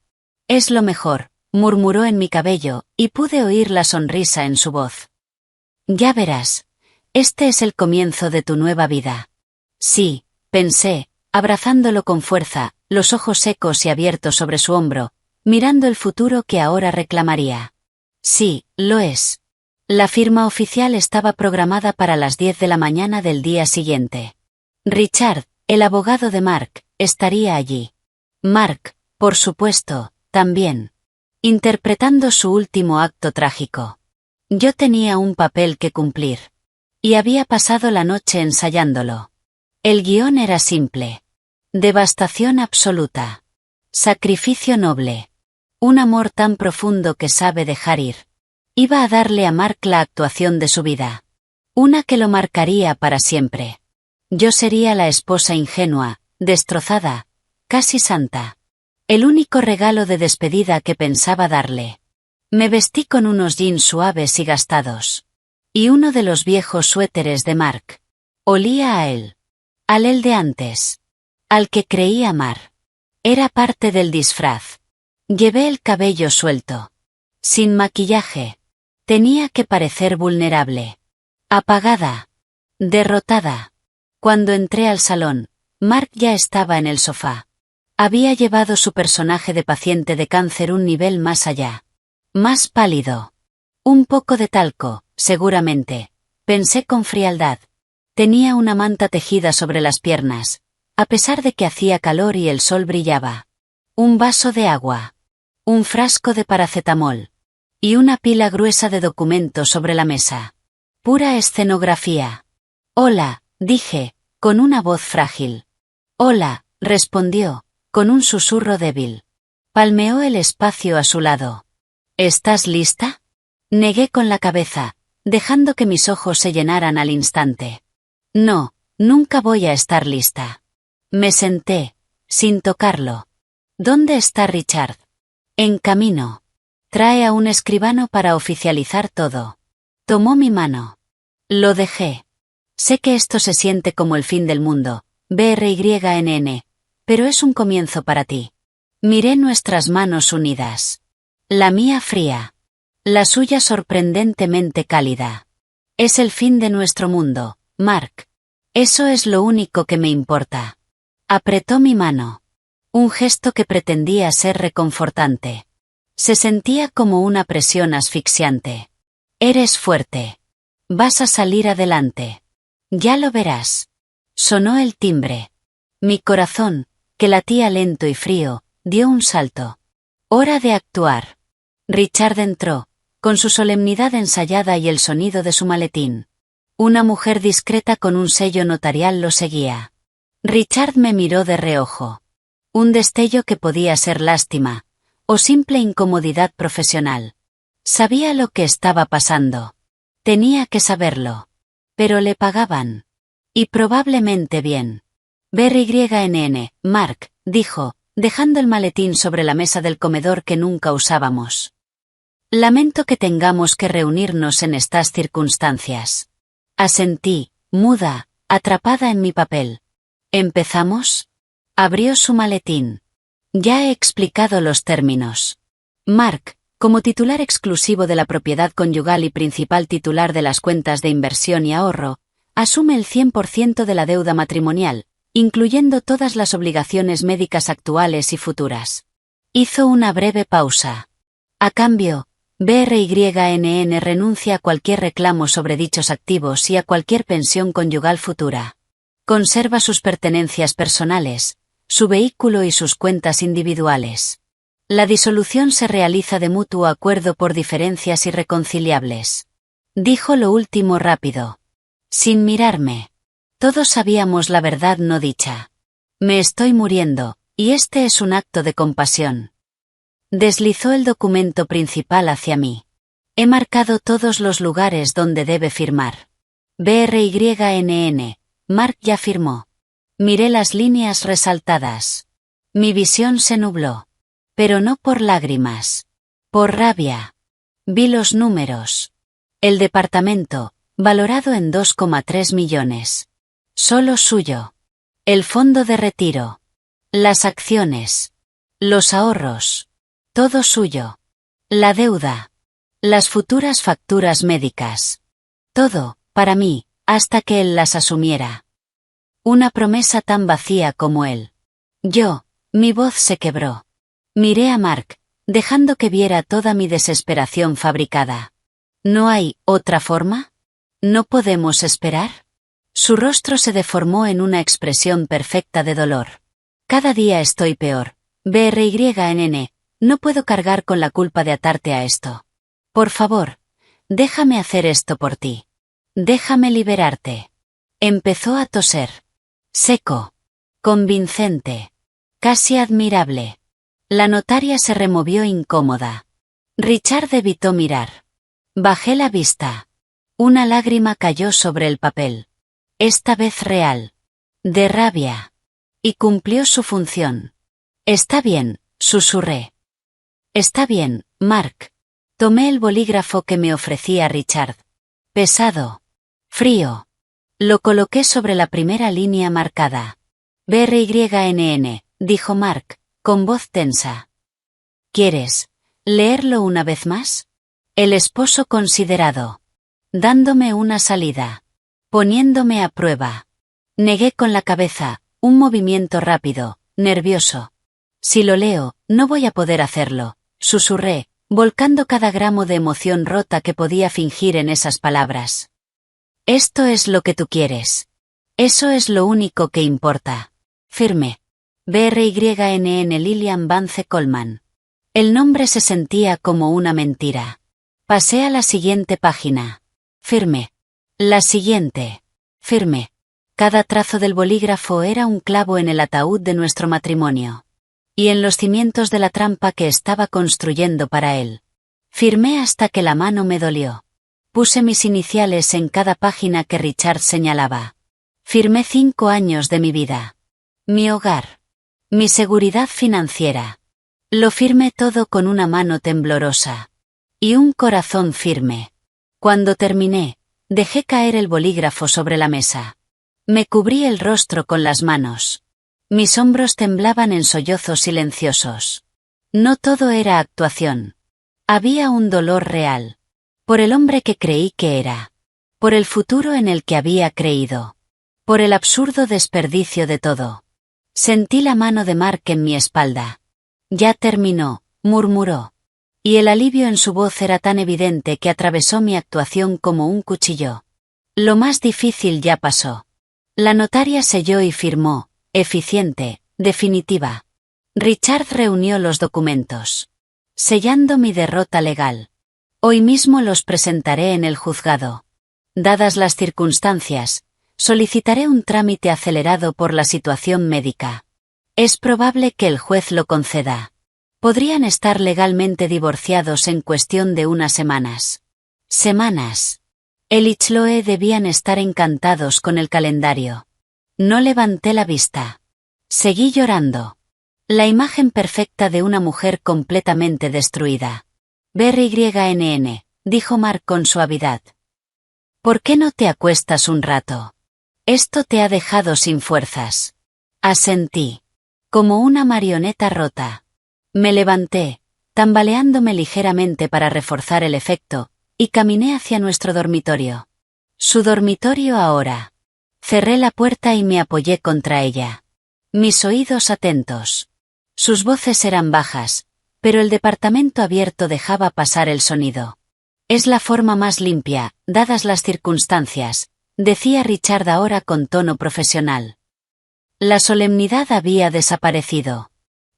Es lo mejor, murmuró en mi cabello, y pude oír la sonrisa en su voz. Ya verás. Este es el comienzo de tu nueva vida. Sí, pensé, abrazándolo con fuerza, los ojos secos y abiertos sobre su hombro, mirando el futuro que ahora reclamaría. Sí, lo es. La firma oficial estaba programada para las 10 de la mañana del día siguiente. Richard, el abogado de Mark, estaría allí. Mark, por supuesto, también. Interpretando su último acto trágico. Yo tenía un papel que cumplir. Y había pasado la noche ensayándolo. El guión era simple. Devastación absoluta. Sacrificio noble. Un amor tan profundo que sabe dejar ir. Iba a darle a Mark la actuación de su vida. Una que lo marcaría para siempre. Yo sería la esposa ingenua, destrozada, casi santa. El único regalo de despedida que pensaba darle. Me vestí con unos jeans suaves y gastados. Y uno de los viejos suéteres de Mark. Olía a él. Al él de antes. Al que creía amar. Era parte del disfraz. Llevé el cabello suelto. Sin maquillaje. Tenía que parecer vulnerable. Apagada. Derrotada. Cuando entré al salón, Mark ya estaba en el sofá. Había llevado su personaje de paciente de cáncer un nivel más allá. Más pálido. Un poco de talco, seguramente. Pensé con frialdad. Tenía una manta tejida sobre las piernas, a pesar de que hacía calor y el sol brillaba. Un vaso de agua. Un frasco de paracetamol. Y una pila gruesa de documentos sobre la mesa. Pura escenografía. Hola, dije, con una voz frágil. Hola, respondió, con un susurro débil. Palmeó el espacio a su lado. ¿Estás lista? Negué con la cabeza, dejando que mis ojos se llenaran al instante. No, nunca voy a estar lista. Me senté, sin tocarlo. ¿Dónde está Richard? En camino. Trae a un escribano para oficializar todo. Tomó mi mano. Lo dejé. Sé que esto se siente como el fin del mundo, BRYNN, pero es un comienzo para ti. Miré nuestras manos unidas. La mía fría. La suya sorprendentemente cálida. Es el fin de nuestro mundo, Mark. Eso es lo único que me importa. Apretó mi mano. Un gesto que pretendía ser reconfortante. Se sentía como una presión asfixiante. Eres fuerte. Vas a salir adelante. Ya lo verás. Sonó el timbre. Mi corazón, que latía lento y frío, dio un salto. Hora de actuar. Richard entró, con su solemnidad ensayada y el sonido de su maletín. Una mujer discreta con un sello notarial lo seguía. Richard me miró de reojo. Un destello que podía ser lástima, o simple incomodidad profesional. Sabía lo que estaba pasando. Tenía que saberlo. Pero le pagaban. Y probablemente bien. BRYNN, Mark, dijo, dejando el maletín sobre la mesa del comedor que nunca usábamos. Lamento que tengamos que reunirnos en estas circunstancias. Asentí, muda, atrapada en mi papel. ¿Empezamos? Abrió su maletín. Ya he explicado los términos. Mark, como titular exclusivo de la propiedad conyugal y principal titular de las cuentas de inversión y ahorro, asume el 100% de la deuda matrimonial, incluyendo todas las obligaciones médicas actuales y futuras. Hizo una breve pausa. A cambio, BRYNN renuncia a cualquier reclamo sobre dichos activos y a cualquier pensión conyugal futura. Conserva sus pertenencias personales, su vehículo y sus cuentas individuales. La disolución se realiza de mutuo acuerdo por diferencias irreconciliables. Dijo lo último rápido. Sin mirarme. Todos sabíamos la verdad no dicha. Me estoy muriendo, y este es un acto de compasión. Deslizó el documento principal hacia mí. He marcado todos los lugares donde debe firmar. BRYNN, Mark ya firmó. Miré las líneas resaltadas. Mi visión se nubló. Pero no por lágrimas. Por rabia. Vi los números. El departamento, valorado en 2,3 millones. Solo suyo. El fondo de retiro. Las acciones. Los ahorros. Todo suyo. La deuda. Las futuras facturas médicas. Todo, para mí, hasta que él las asumiera. Una promesa tan vacía como él. Mi voz se quebró. Miré a Mark, dejando que viera toda mi desesperación fabricada. ¿No hay otra forma? ¿No podemos esperar? Su rostro se deformó en una expresión perfecta de dolor. Cada día estoy peor. BRYNN, no puedo cargar con la culpa de atarte a esto. Por favor, déjame hacer esto por ti. Déjame liberarte. Empezó a toser. Seco. Convincente. Casi admirable. La notaria se removió incómoda. Richard evitó mirar. Bajé la vista. Una lágrima cayó sobre el papel. Esta vez real. De rabia. Y cumplió su función. Está bien, susurré. Está bien, Mark. Tomé el bolígrafo que me ofrecía Richard. Pesado. Frío. Lo coloqué sobre la primera línea marcada. BRYNN, dijo Mark, con voz tensa. ¿Quieres leerlo una vez más? El esposo considerado. Dándome una salida. Poniéndome a prueba. Negué con la cabeza, un movimiento rápido, nervioso. Si lo leo, no voy a poder hacerlo, susurré, volcando cada gramo de emoción rota que podía fingir en esas palabras. Esto es lo que tú quieres. Eso es lo único que importa. Firme. BRYNN Lillian Vance Coleman. El nombre se sentía como una mentira. Pasé a la siguiente página. Firme. La siguiente. Firme. Cada trazo del bolígrafo era un clavo en el ataúd de nuestro matrimonio. Y en los cimientos de la trampa que estaba construyendo para él. Firmé hasta que la mano me dolió. Puse mis iniciales en cada página que Richard señalaba. Firmé 5 años de mi vida. Mi hogar. Mi seguridad financiera. Lo firmé todo con una mano temblorosa. Y un corazón firme. Cuando terminé, dejé caer el bolígrafo sobre la mesa. Me cubrí el rostro con las manos. Mis hombros temblaban en sollozos silenciosos. No todo era actuación. Había un dolor real. Por el hombre que creí que era. Por el futuro en el que había creído. Por el absurdo desperdicio de todo. Sentí la mano de Mark en mi espalda. Ya terminó, murmuró. Y el alivio en su voz era tan evidente que atravesó mi actuación como un cuchillo. Lo más difícil ya pasó. La notaria selló y firmó, eficiente, definitiva. Richard reunió los documentos. Sellando mi derrota legal. Hoy mismo los presentaré en el juzgado. Dadas las circunstancias, solicitaré un trámite acelerado por la situación médica. Es probable que el juez lo conceda. Podrían estar legalmente divorciados en cuestión de unas semanas. Semanas. El y Chloe debían estar encantados con el calendario. No levanté la vista. Seguí llorando. La imagen perfecta de una mujer completamente destruida. BRYNN, dijo Mark con suavidad. ¿Por qué no te acuestas un rato? Esto te ha dejado sin fuerzas. Asentí. Como una marioneta rota. Me levanté, tambaleándome ligeramente para reforzar el efecto, y caminé hacia nuestro dormitorio. Su dormitorio ahora. Cerré la puerta y me apoyé contra ella. Mis oídos atentos. Sus voces eran bajas, pero el departamento abierto dejaba pasar el sonido. Es la forma más limpia, dadas las circunstancias, decía Richard ahora con tono profesional. La solemnidad había desaparecido.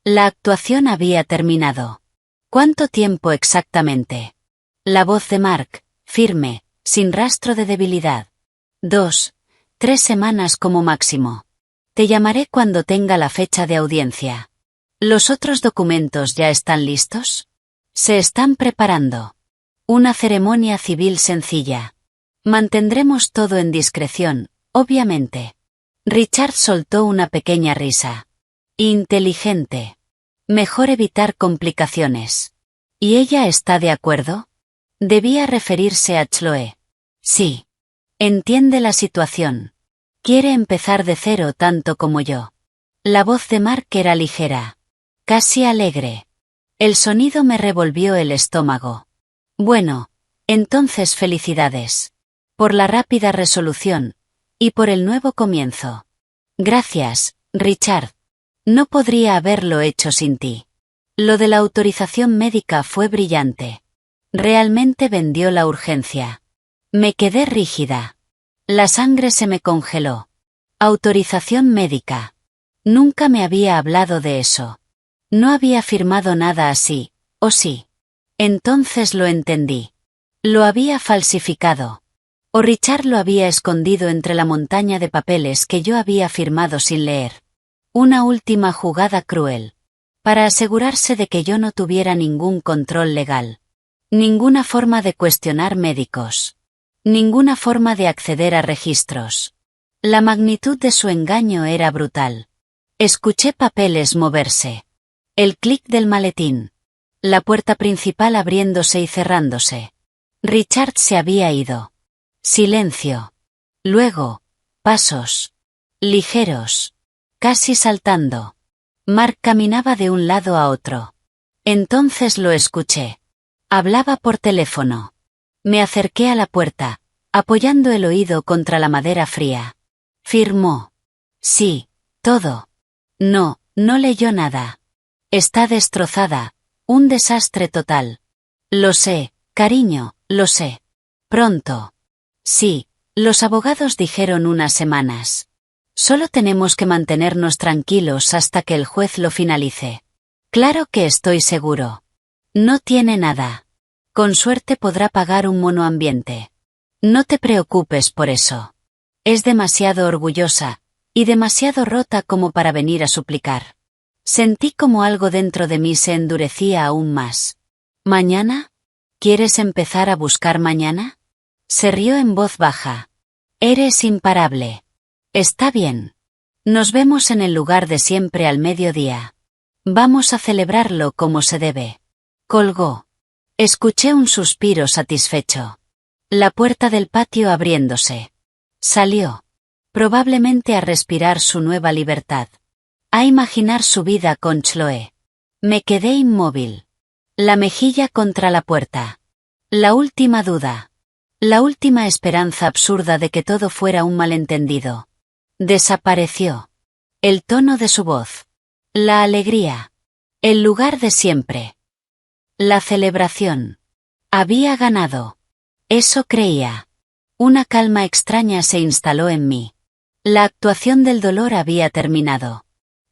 La actuación había terminado. ¿Cuánto tiempo exactamente? La voz de Mark, firme, sin rastro de debilidad. 2, 3 semanas como máximo. Te llamaré cuando tenga la fecha de audiencia. ¿Los otros documentos ya están listos? Se están preparando. Una ceremonia civil sencilla. Mantendremos todo en discreción, obviamente. Richard soltó una pequeña risa. Inteligente. Mejor evitar complicaciones. ¿Y ella está de acuerdo? Debía referirse a Chloe. Sí. Entiende la situación. Quiere empezar de cero tanto como yo. La voz de Mark era ligera. Casi alegre. El sonido me revolvió el estómago. Bueno, entonces felicidades. Por la rápida resolución. Y por el nuevo comienzo. Gracias, Richard. No podría haberlo hecho sin ti. Lo de la autorización médica fue brillante. Realmente vendió la urgencia. Me quedé rígida. La sangre se me congeló. Autorización médica. Nunca me había hablado de eso. No había firmado nada así, ¿o sí? Entonces lo entendí. Lo había falsificado. O Richard lo había escondido entre la montaña de papeles que yo había firmado sin leer. Una última jugada cruel. Para asegurarse de que yo no tuviera ningún control legal. Ninguna forma de cuestionar médicos. Ninguna forma de acceder a registros. La magnitud de su engaño era brutal. Escuché papeles moverse. El clic del maletín. La puerta principal abriéndose y cerrándose. Richard se había ido. Silencio. Luego, pasos. Ligeros. Casi saltando. Mark caminaba de un lado a otro. Entonces lo escuché. Hablaba por teléfono. Me acerqué a la puerta, apoyando el oído contra la madera fría. Firmó. Sí, todo. No, no leyó nada. Está destrozada, un desastre total. Lo sé, cariño, lo sé. Pronto. Sí, los abogados dijeron unas semanas. Solo tenemos que mantenernos tranquilos hasta que el juez lo finalice. Claro que estoy seguro. No tiene nada. Con suerte podrá pagar un monoambiente. No te preocupes por eso. Es demasiado orgullosa, y demasiado rota como para venir a suplicar. Sentí como algo dentro de mí se endurecía aún más. ¿Mañana? ¿Quieres empezar a buscar mañana? Se rió en voz baja. Eres imparable. Está bien. Nos vemos en el lugar de siempre al mediodía. Vamos a celebrarlo como se debe. Colgó. Escuché un suspiro satisfecho. La puerta del patio abriéndose. Salió. Probablemente a respirar su nueva libertad. A imaginar su vida con Chloe. Me quedé inmóvil. La mejilla contra la puerta. La última duda. La última esperanza absurda de que todo fuera un malentendido. Desapareció. El tono de su voz. La alegría. El lugar de siempre. La celebración. Había ganado. Eso creía. Una calma extraña se instaló en mí. La actuación del dolor había terminado.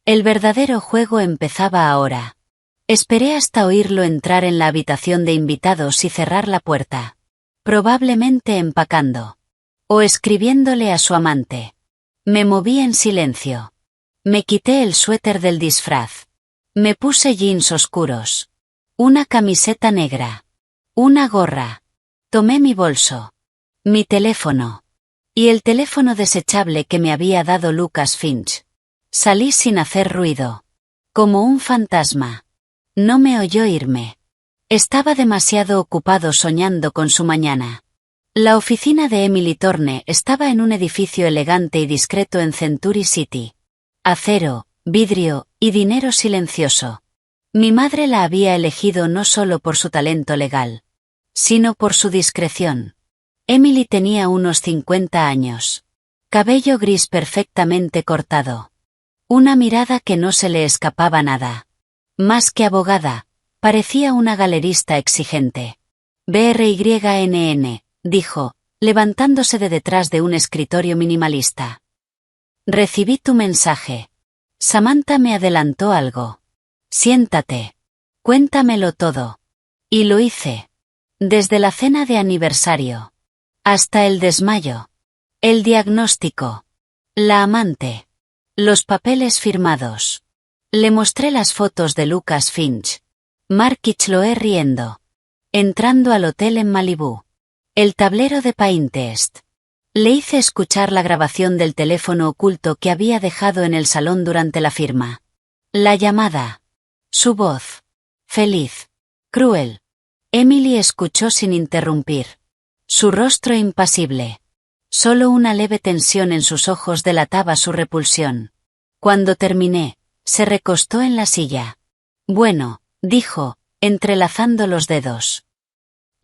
El verdadero juego empezaba ahora. Esperé hasta oírlo entrar en la habitación de invitados y cerrar la puerta. Probablemente empacando. O escribiéndole a su amante. Me moví en silencio. Me quité el suéter del disfraz. Me puse jeans oscuros. Una camiseta negra. Una gorra. Tomé mi bolso. Mi teléfono. Y el teléfono desechable que me había dado Lucas Finch. Salí sin hacer ruido. Como un fantasma. No me oyó irme. Estaba demasiado ocupado soñando con su mañana. La oficina de Emily Thorne estaba en un edificio elegante y discreto en Century City. Acero, vidrio y dinero silencioso. Mi madre la había elegido no solo por su talento legal, sino por su discreción. Emily tenía unos 50 años. Cabello gris perfectamente cortado. Una mirada que no se le escapaba nada. Más que abogada, parecía una galerista exigente. BRYNN, dijo, levantándose de detrás de un escritorio minimalista. Recibí tu mensaje. Samantha me adelantó algo. Siéntate. Cuéntamelo todo. Y lo hice. Desde la cena de aniversario. Hasta el desmayo. El diagnóstico. La amante. Los papeles firmados. Le mostré las fotos de Lucas Finch. Mark y Chloe riendo. Entrando al hotel en Malibú. El tablero de Pinterest. Le hice escuchar la grabación del teléfono oculto que había dejado en el salón durante la firma. La llamada. Su voz. Feliz. Cruel. Emily escuchó sin interrumpir. Su rostro impasible. Solo una leve tensión en sus ojos delataba su repulsión. Cuando terminé, se recostó en la silla. Bueno, dijo, entrelazando los dedos.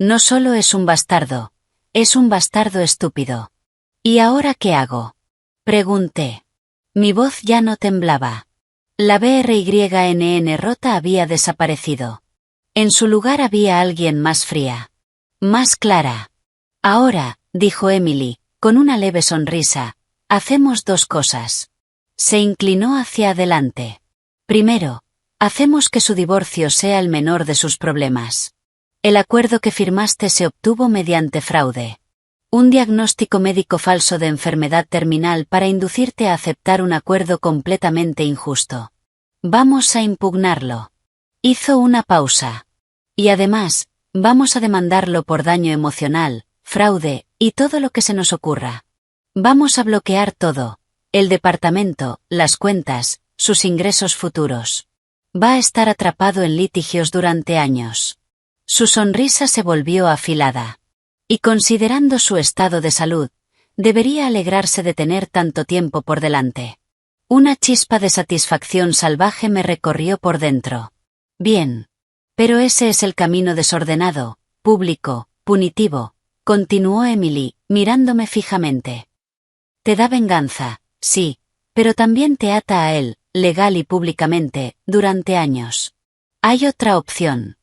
No solo es un bastardo, es un bastardo estúpido. ¿Y ahora qué hago? Pregunté. Mi voz ya no temblaba. La BRYNN rota había desaparecido. En su lugar había alguien más fría. Más clara. Ahora, dijo Emily, con una leve sonrisa, hacemos dos cosas. Se inclinó hacia adelante. Primero, hacemos que su divorcio sea el menor de sus problemas. El acuerdo que firmaste se obtuvo mediante fraude. Un diagnóstico médico falso de enfermedad terminal para inducirte a aceptar un acuerdo completamente injusto. Vamos a impugnarlo. Hizo una pausa. Y además, vamos a demandarlo por daño emocional, fraude, y todo lo que se nos ocurra. Vamos a bloquear todo. El departamento, las cuentas, sus ingresos futuros. Va a estar atrapado en litigios durante años. Su sonrisa se volvió afilada. Y considerando su estado de salud, debería alegrarse de tener tanto tiempo por delante. Una chispa de satisfacción salvaje me recorrió por dentro. Bien. Pero ese es el camino desordenado, público, punitivo, continuó Emily, mirándome fijamente. Te da venganza, sí, pero también te ata a él, legal y públicamente, durante años. Hay otra opción.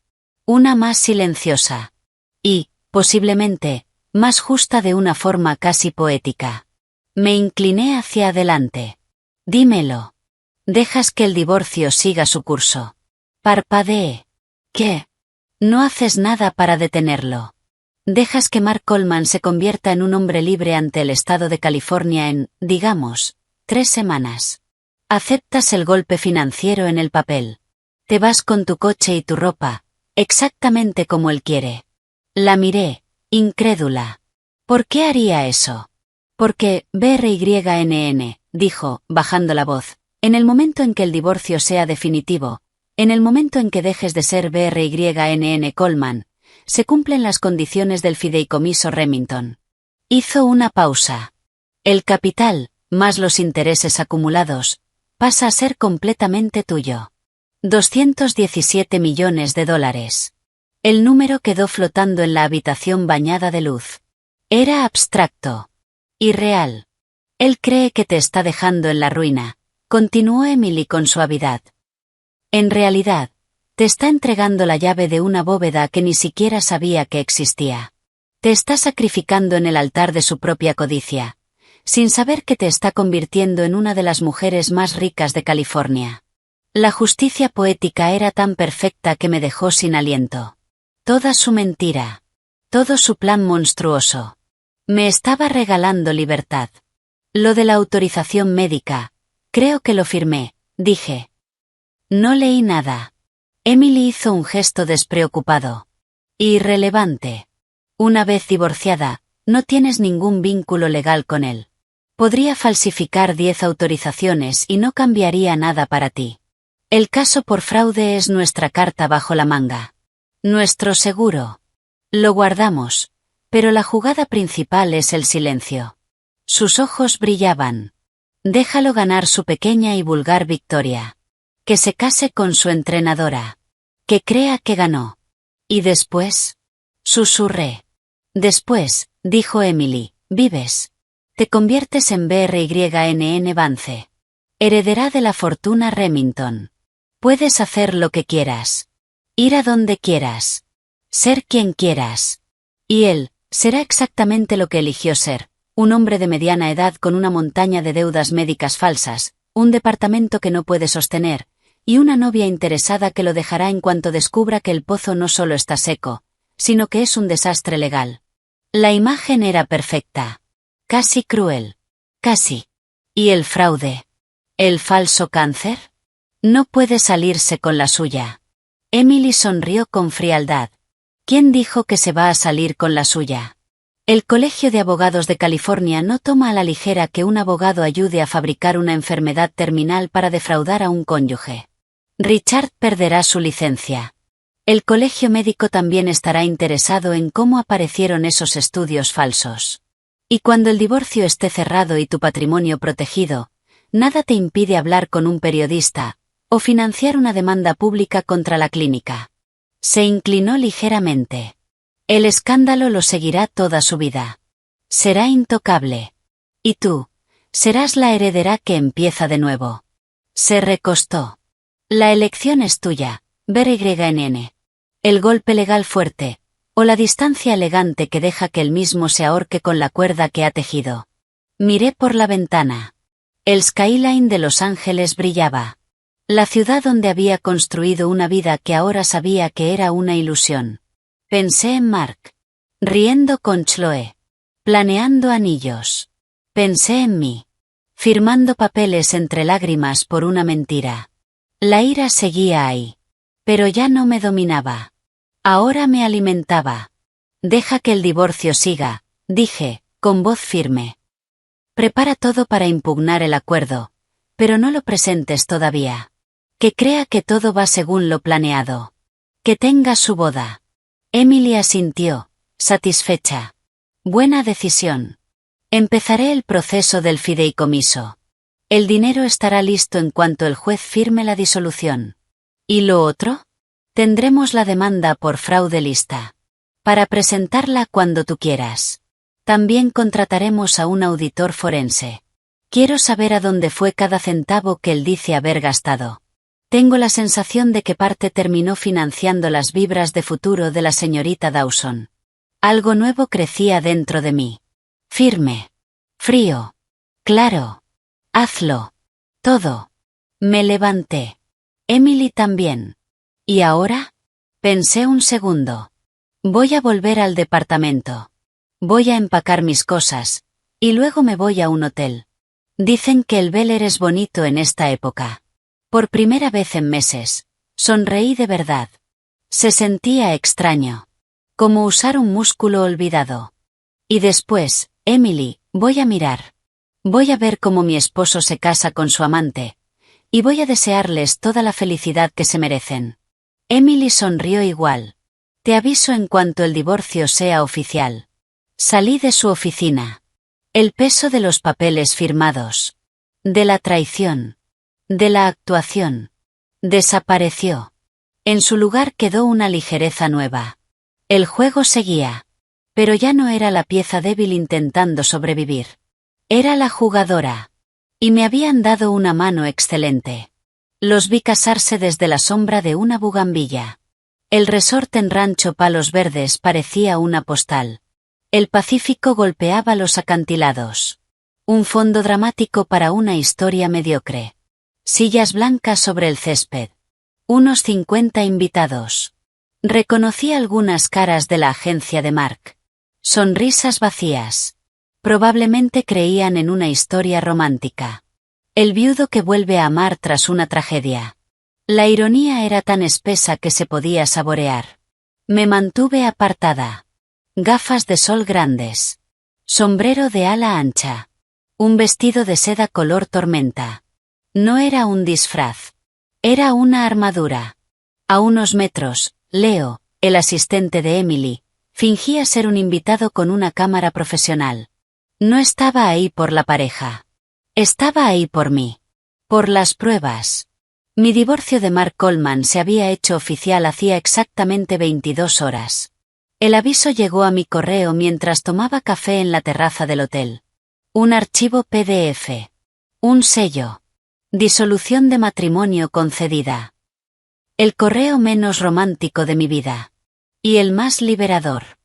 Una más silenciosa. Y, posiblemente, más justa de una forma casi poética. Me incliné hacia adelante. Dímelo. Dejas que el divorcio siga su curso. Parpadeé. ¿Qué? No haces nada para detenerlo. Dejas que Mark Coleman se convierta en un hombre libre ante el estado de California en, digamos, 3 semanas. Aceptas el golpe financiero en el papel. Te vas con tu coche y tu ropa, exactamente como él quiere. La miré, incrédula. ¿Por qué haría eso? Porque, BRYNN, dijo, bajando la voz, en el momento en que el divorcio sea definitivo, en el momento en que dejes de ser BRYNN Coleman, se cumplen las condiciones del fideicomiso Remington. Hizo una pausa. El capital, más los intereses acumulados, pasa a ser completamente tuyo. 217 millones de dólares. El número quedó flotando en la habitación bañada de luz. Era abstracto. Irreal. Él cree que te está dejando en la ruina, continuó Emily con suavidad. En realidad, te está entregando la llave de una bóveda que ni siquiera sabía que existía. Te está sacrificando en el altar de su propia codicia, sin saber que te está convirtiendo en una de las mujeres más ricas de California. La justicia poética era tan perfecta que me dejó sin aliento. Toda su mentira. Todo su plan monstruoso. Me estaba regalando libertad. Lo de la autorización médica, creo que lo firmé, dije. No leí nada. Emily hizo un gesto despreocupado. Irrelevante. Una vez divorciada, no tienes ningún vínculo legal con él. Podría falsificar 10 autorizaciones y no cambiaría nada para ti. El caso por fraude es nuestra carta bajo la manga. Nuestro seguro. Lo guardamos, pero la jugada principal es el silencio. Sus ojos brillaban. Déjalo ganar su pequeña y vulgar victoria. Que se case con su entrenadora. Que crea que ganó. ¿Y después? Susurré. Después, dijo Emily, vives. Te conviertes en BRYNN Vance. Heredera de la fortuna Remington. Puedes hacer lo que quieras. Ir a donde quieras. Ser quien quieras. Y él, Será exactamente lo que eligió ser, un hombre de mediana edad con una montaña de deudas médicas falsas, un departamento que no puede sostener, y una novia interesada que lo dejará en cuanto descubra que el pozo no solo está seco, sino que es un desastre legal. La imagen era perfecta. Casi cruel. Casi. ¿Y el fraude? ¿El falso cáncer? No puede salirse con la suya. Emily sonrió con frialdad. ¿Quién dijo que se va a salir con la suya? El Colegio de Abogados de California no toma a la ligera que un abogado ayude a fabricar una enfermedad terminal para defraudar a un cónyuge. Richard perderá su licencia. El colegio médico también estará interesado en cómo aparecieron esos estudios falsos. Y cuando el divorcio esté cerrado y tu patrimonio protegido, nada te impide hablar con un periodista, o financiar una demanda pública contra la clínica. Se inclinó ligeramente. El escándalo lo seguirá toda su vida. Será intocable. Y tú, serás la heredera que empieza de nuevo. Se recostó. La elección es tuya, BRYNN. El golpe legal fuerte, o la distancia elegante que deja que él mismo se ahorque con la cuerda que ha tejido. Miré por la ventana. El skyline de Los Ángeles brillaba. La ciudad donde había construido una vida que ahora sabía que era una ilusión. Pensé en Mark. Riendo con Chloe. Planeando anillos. Pensé en mí. Firmando papeles entre lágrimas por una mentira. La ira seguía ahí. Pero ya no me dominaba. Ahora me alimentaba. Deja que el divorcio siga, dije, con voz firme. Prepara todo para impugnar el acuerdo, pero no lo presentes todavía. Que crea que todo va según lo planeado. Que tenga su boda. Emily asintió, satisfecha. Buena decisión. Empezaré el proceso del fideicomiso. El dinero estará listo en cuanto el juez firme la disolución. ¿Y lo otro? Tendremos la demanda por fraude lista. Para presentarla cuando tú quieras. También contrataremos a un auditor forense. Quiero saber a dónde fue cada centavo que él dice haber gastado. Tengo la sensación de que parte terminó financiando las vibras de futuro de la señorita Dawson. Algo nuevo crecía dentro de mí. Firme. Frío. Claro. Hazlo. Todo. Me levanté. Emily también. ¿Y ahora? Pensé un segundo. Voy a volver al departamento. Voy a empacar mis cosas, y luego me voy a un hotel. Dicen que el Bel Air es bonito en esta época. Por primera vez en meses, sonreí de verdad. Se sentía extraño. Como usar un músculo olvidado. Y después, Emily, voy a mirar. Voy a ver cómo mi esposo se casa con su amante. Y voy a desearles toda la felicidad que se merecen. Emily sonrió igual. Te aviso en cuanto el divorcio sea oficial. Salí de su oficina. El peso de los papeles firmados. De la traición. De la actuación. Desapareció. En su lugar quedó una ligereza nueva. El juego seguía. Pero ya no era la pieza débil intentando sobrevivir. Era la jugadora. Y me habían dado una mano excelente. Los vi casarse desde la sombra de una bugambilla. El resort en Rancho Palos Verdes parecía una postal. El Pacífico golpeaba los acantilados. Un fondo dramático para una historia mediocre. Sillas blancas sobre el césped. Unos 50 invitados. Reconocí algunas caras de la agencia de Mark. Sonrisas vacías. Probablemente creían en una historia romántica. El viudo que vuelve a amar tras una tragedia. La ironía era tan espesa que se podía saborear. Me mantuve apartada. Gafas de sol grandes. Sombrero de ala ancha. Un vestido de seda color tormenta. No era un disfraz. Era una armadura. A unos metros, Leo, el asistente de Emily, fingía ser un invitado con una cámara profesional. No estaba ahí por la pareja. Estaba ahí por mí. Por las pruebas. Mi divorcio de Mark Coleman se había hecho oficial hacía exactamente 22 horas. El aviso llegó a mi correo mientras tomaba café en la terraza del hotel. Un archivo PDF. Un sello. Disolución de matrimonio concedida. El correo menos romántico de mi vida. Y el más liberador.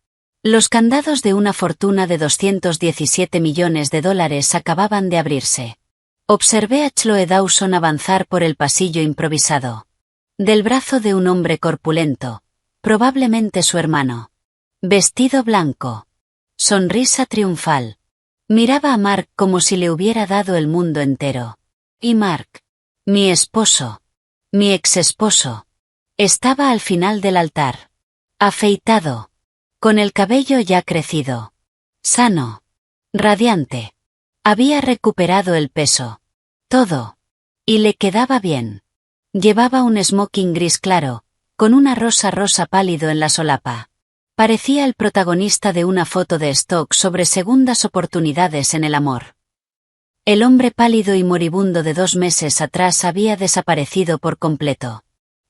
Los candados de una fortuna de $217 millones acababan de abrirse. Observé a Chloe Dawson avanzar por el pasillo improvisado. Del brazo de un hombre corpulento, probablemente su hermano. Vestido blanco. Sonrisa triunfal. Miraba a Mark como si le hubiera dado el mundo entero. Y Mark, mi esposo, mi exesposo, estaba al final del altar. Afeitado. Con el cabello ya crecido. Sano. Radiante. Había recuperado el peso. Todo. Y le quedaba bien. Llevaba un smoking gris claro, con una rosa pálido en la solapa. Parecía el protagonista de una foto de stock sobre segundas oportunidades en el amor. El hombre pálido y moribundo de 2 meses atrás había desaparecido por completo.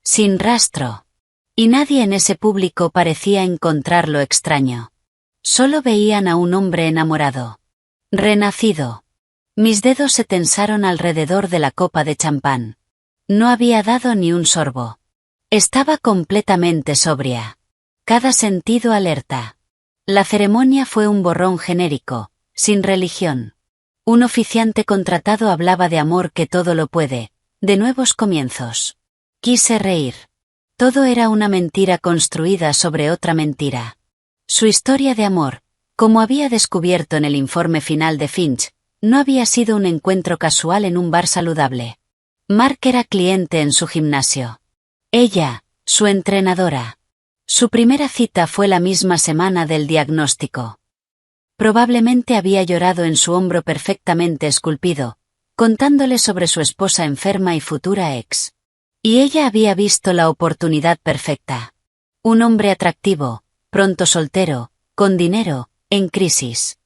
Sin rastro. Y nadie en ese público parecía encontrarlo extraño. Solo veían a un hombre enamorado. Renacido. Mis dedos se tensaron alrededor de la copa de champán. No había dado ni un sorbo. Estaba completamente sobria. Cada sentido alerta. La ceremonia fue un borrón genérico, sin religión. Un oficiante contratado hablaba de amor que todo lo puede, de nuevos comienzos. Quise reír. Todo era una mentira construida sobre otra mentira. Su historia de amor, como había descubierto en el informe final de Finch, no había sido un encuentro casual en un bar saludable. Mark era cliente en su gimnasio. Ella, su entrenadora. Su primera cita fue la misma semana del diagnóstico. Probablemente había llorado en su hombro perfectamente esculpido, contándole sobre su esposa enferma y futura ex. Y ella había visto la oportunidad perfecta. Un hombre atractivo, pronto soltero, con dinero, en crisis.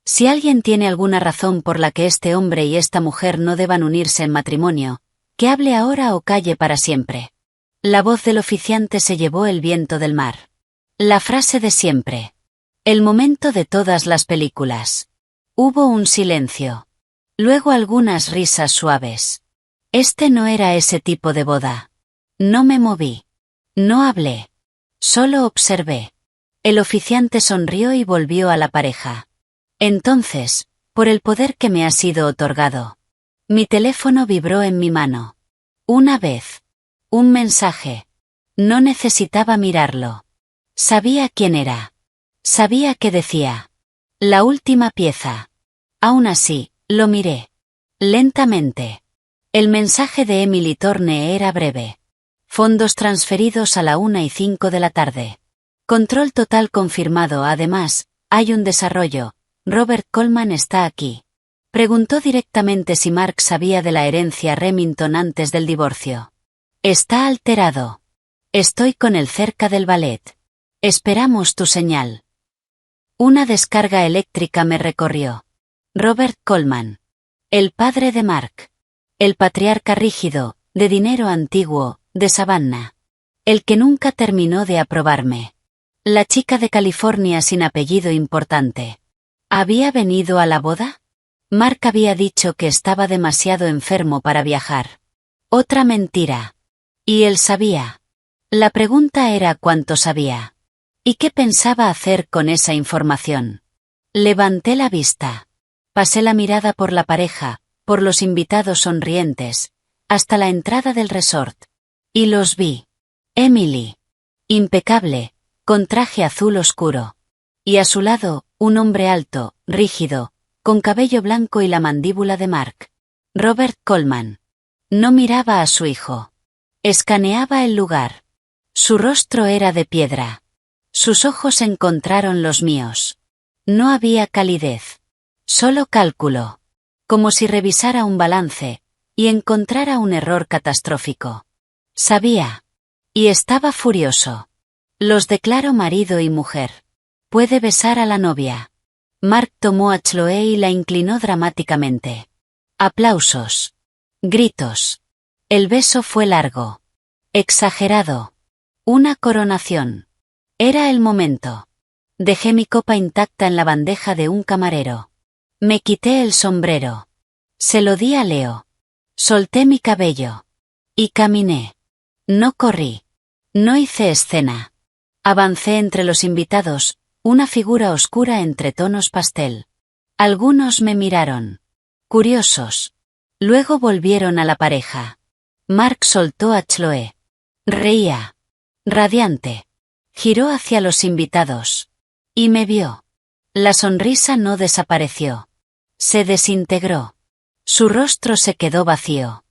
Si alguien tiene alguna razón por la que este hombre y esta mujer no deban unirse en matrimonio, que hable ahora o calle para siempre. La voz del oficiante se llevó el viento del mar. La frase de siempre. El momento de todas las películas. Hubo un silencio. Luego algunas risas suaves. Este no era ese tipo de boda. No me moví. No hablé. Solo observé. El oficiante sonrió y volvió a la pareja. Entonces, por el poder que me ha sido otorgado. Mi teléfono vibró en mi mano. Una vez. Un mensaje. No necesitaba mirarlo. Sabía quién era. Sabía qué decía. La última pieza. Aún así, lo miré. Lentamente. El mensaje de Emily Thorne era breve. Fondos transferidos a la 1:05 de la tarde. Control total confirmado. Además, hay un desarrollo. Robert Coleman está aquí. Preguntó directamente si Mark sabía de la herencia Remington antes del divorcio. Está alterado. Estoy con él cerca del ballet. Esperamos tu señal. Una descarga eléctrica me recorrió. Robert Coleman. El padre de Mark. El patriarca rígido, de dinero antiguo, de Savannah. El que nunca terminó de aprobarme. La chica de California sin apellido importante. ¿Había venido a la boda? Mark había dicho que estaba demasiado enfermo para viajar. Otra mentira. Y él sabía. La pregunta era cuánto sabía. ¿Y qué pensaba hacer con esa información? Levanté la vista. Pasé la mirada por la pareja, por los invitados sonrientes, hasta la entrada del resort. Y los vi. Emily. Impecable, con traje azul oscuro. Y a su lado, un hombre alto, rígido, con cabello blanco y la mandíbula de Mark. Robert Coleman. No miraba a su hijo. Escaneaba el lugar. Su rostro era de piedra. Sus ojos encontraron los míos. No había calidez. Solo cálculo. Como si revisara un balance, y encontrara un error catastrófico. Sabía. Y estaba furioso. Los declaro marido y mujer. Puede besar a la novia. Mark tomó a Chloe y la inclinó dramáticamente. Aplausos. Gritos. El beso fue largo. Exagerado. Una coronación. Era el momento. Dejé mi copa intacta en la bandeja de un camarero. Me quité el sombrero. Se lo di a Leo. Solté mi cabello. Y caminé. No corrí. No hice escena. Avancé entre los invitados, Una figura oscura entre tonos pastel. Algunos me miraron. Curiosos. Luego volvieron a la pareja. Mark soltó a Chloe. Reía. Radiante. Giró hacia los invitados. Y me vio. La sonrisa no desapareció. Se desintegró. Su rostro se quedó vacío.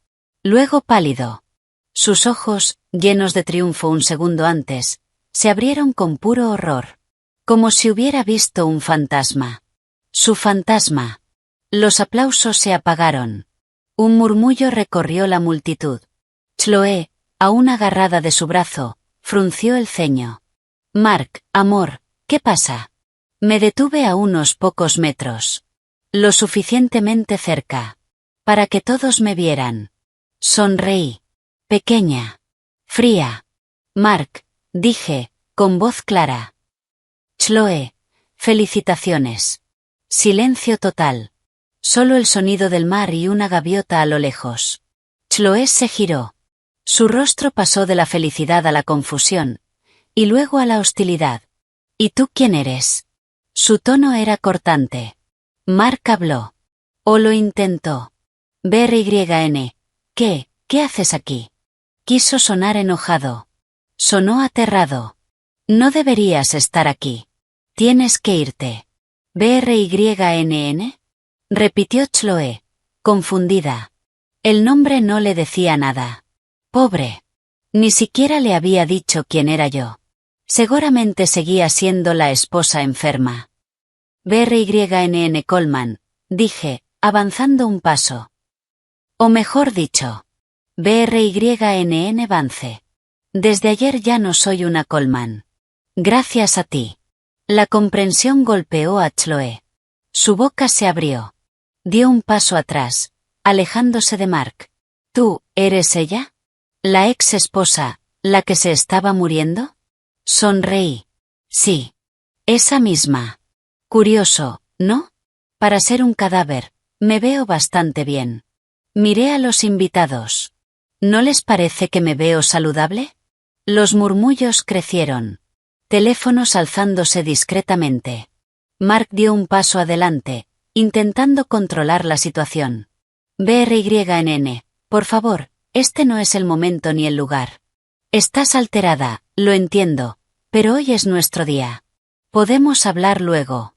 Luego pálido. Sus ojos, llenos de triunfo un segundo antes, se abrieron con puro horror. Como si hubiera visto un fantasma. Su fantasma. Los aplausos se apagaron. Un murmullo recorrió la multitud. Chloe, aún agarrada de su brazo, frunció el ceño. Mark, amor, ¿qué pasa? Me detuve a unos pocos metros. Lo suficientemente cerca. Para que todos me vieran. Sonreí. Pequeña. Fría. Mark, dije, con voz clara. Chloe, felicitaciones. Silencio total. Solo el sonido del mar y una gaviota a lo lejos. Chloe se giró. Su rostro pasó de la felicidad a la confusión, y luego a la hostilidad. ¿Y tú quién eres? Su tono era cortante. Mark habló. O lo intentó. BRYN. ¿Qué haces aquí? Quiso sonar enojado. Sonó aterrado. No deberías estar aquí. Tienes que irte. BRYNN. Repitió Chloe, confundida. El nombre no le decía nada. Pobre. Ni siquiera le había dicho quién era yo. Seguramente seguía siendo la esposa enferma. BRYNN Coleman, dije, avanzando un paso. O mejor dicho, BRYNN Vance. Desde ayer ya no soy una Coleman. Gracias a ti. La comprensión golpeó a Chloe. Su boca se abrió. Dio un paso atrás, alejándose de Mark. ¿Tú, eres ella? ¿La ex esposa, la que se estaba muriendo? Sonreí. Sí. Esa misma. Curioso, ¿no? Para ser un cadáver, me veo bastante bien. Miré a los invitados. ¿No les parece que me veo saludable? Los murmullos crecieron. Teléfonos alzándose discretamente. Mark dio un paso adelante, intentando controlar la situación. BRYNN, por favor, este no es el momento ni el lugar. Estás alterada, lo entiendo, pero hoy es nuestro día. Podemos hablar luego.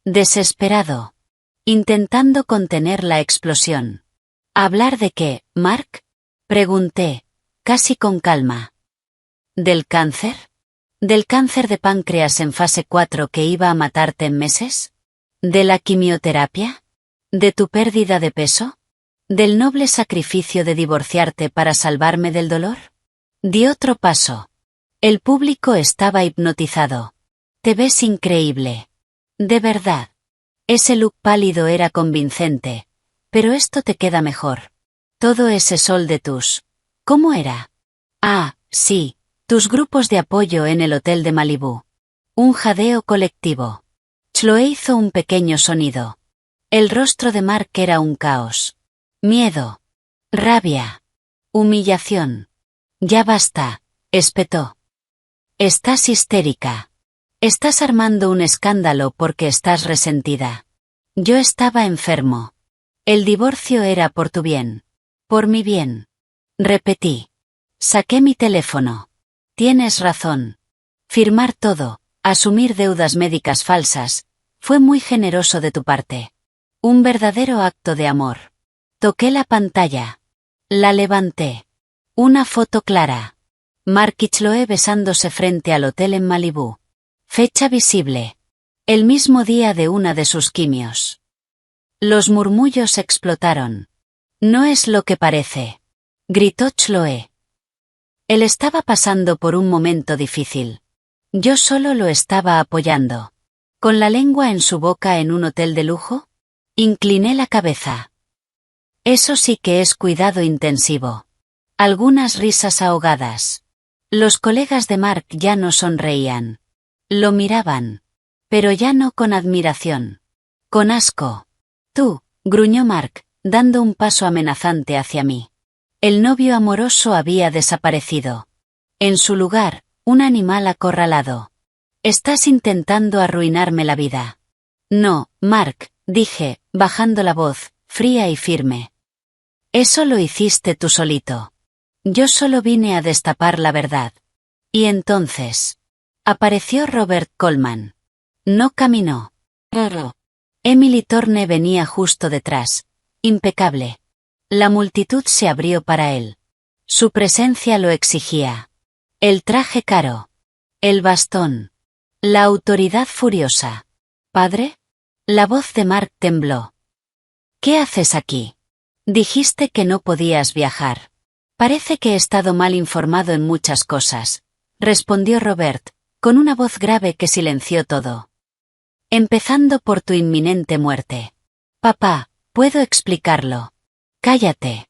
Desesperado. Intentando contener la explosión. ¿Hablar de qué, Mark? Pregunté, casi con calma. ¿Del cáncer? ¿Del cáncer de páncreas en fase 4 que iba a matarte en meses? ¿De la quimioterapia? ¿De tu pérdida de peso? ¿Del noble sacrificio de divorciarte para salvarme del dolor? Di otro paso. El público estaba hipnotizado. Te ves increíble. De verdad. Ese look pálido era convincente. Pero esto te queda mejor. Todo ese sol de tus... ¿Cómo era? Ah, sí. Tus grupos de apoyo en el hotel de Malibú. Un jadeo colectivo. Chloe hizo un pequeño sonido. El rostro de Mark era un caos. Miedo. Rabia. Humillación. Ya basta, espetó. Estás histérica. Estás armando un escándalo porque estás resentida. Yo estaba enfermo. El divorcio era por tu bien. Por mi bien. Repetí. Saqué mi teléfono. Tienes razón. Firmar todo, asumir deudas médicas falsas, fue muy generoso de tu parte. Un verdadero acto de amor. Toqué la pantalla. La levanté. Una foto clara. Mark y Chloe besándose frente al hotel en Malibú. Fecha visible. El mismo día de una de sus quimios. Los murmullos explotaron. No es lo que parece. Gritó Chloe. Él estaba pasando por un momento difícil. Yo solo lo estaba apoyando. ¿Con la lengua en su boca en un hotel de lujo? Incliné la cabeza. Eso sí que es cuidado intensivo. Algunas risas ahogadas. Los colegas de Mark ya no sonreían. Lo miraban. Pero ya no con admiración. Con asco. Tú, gruñó Mark, dando un paso amenazante hacia mí. El novio amoroso había desaparecido. En su lugar, un animal acorralado. Estás intentando arruinarme la vida. No, Mark, dije, bajando la voz, fría y firme. Eso lo hiciste tú solito. Yo solo vine a destapar la verdad. Y entonces. Apareció Robert Colman. No caminó. Emily Thorne venía justo detrás, impecable. La multitud se abrió para él. Su presencia lo exigía. El traje caro. El bastón. La autoridad furiosa. ¿Padre? La voz de Mark tembló. ¿Qué haces aquí? Dijiste que no podías viajar. Parece que he estado mal informado en muchas cosas, respondió Robert, con una voz grave que silenció todo. Empezando por tu inminente muerte. Papá, puedo explicarlo. Cállate.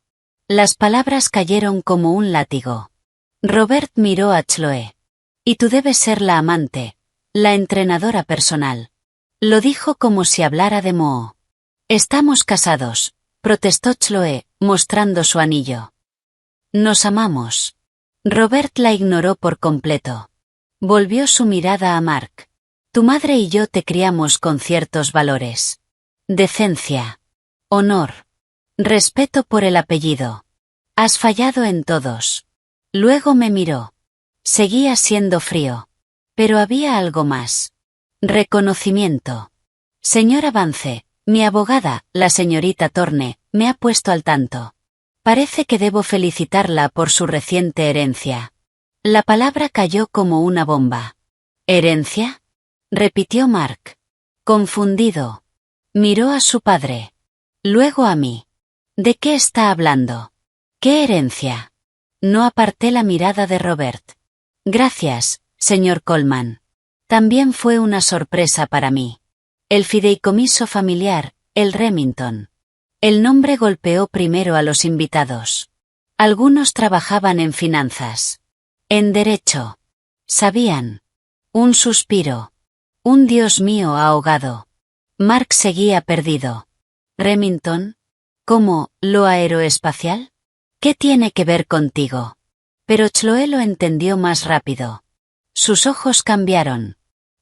Las palabras cayeron como un látigo. Robert miró a Chloe. Y tú debes ser la amante, la entrenadora personal. Lo dijo como si hablara de Moho. Estamos casados, protestó Chloe, mostrando su anillo. Nos amamos. Robert la ignoró por completo. Volvió su mirada a Mark. Tu madre y yo te criamos con ciertos valores. Decencia. Honor. Respeto por el apellido. Has fallado en todos. Luego me miró. Seguía siendo frío. Pero había algo más. Reconocimiento. Señora Vance, mi abogada, la señorita Thorne, me ha puesto al tanto. Parece que debo felicitarla por su reciente herencia. La palabra cayó como una bomba. ¿Herencia? Repitió Mark. Confundido. Miró a su padre. Luego a mí. ¿De qué está hablando? ¿Qué herencia? No aparté la mirada de Robert. Gracias, señor Colman. También fue una sorpresa para mí. El fideicomiso familiar, el Remington. El nombre golpeó primero a los invitados. Algunos trabajaban en finanzas. En derecho. Sabían. Un suspiro. Un Dios mío ahogado. Mark seguía perdido. ¿Remington? ¿Cómo, lo aeroespacial? ¿Qué tiene que ver contigo? Pero Chloe lo entendió más rápido. Sus ojos cambiaron.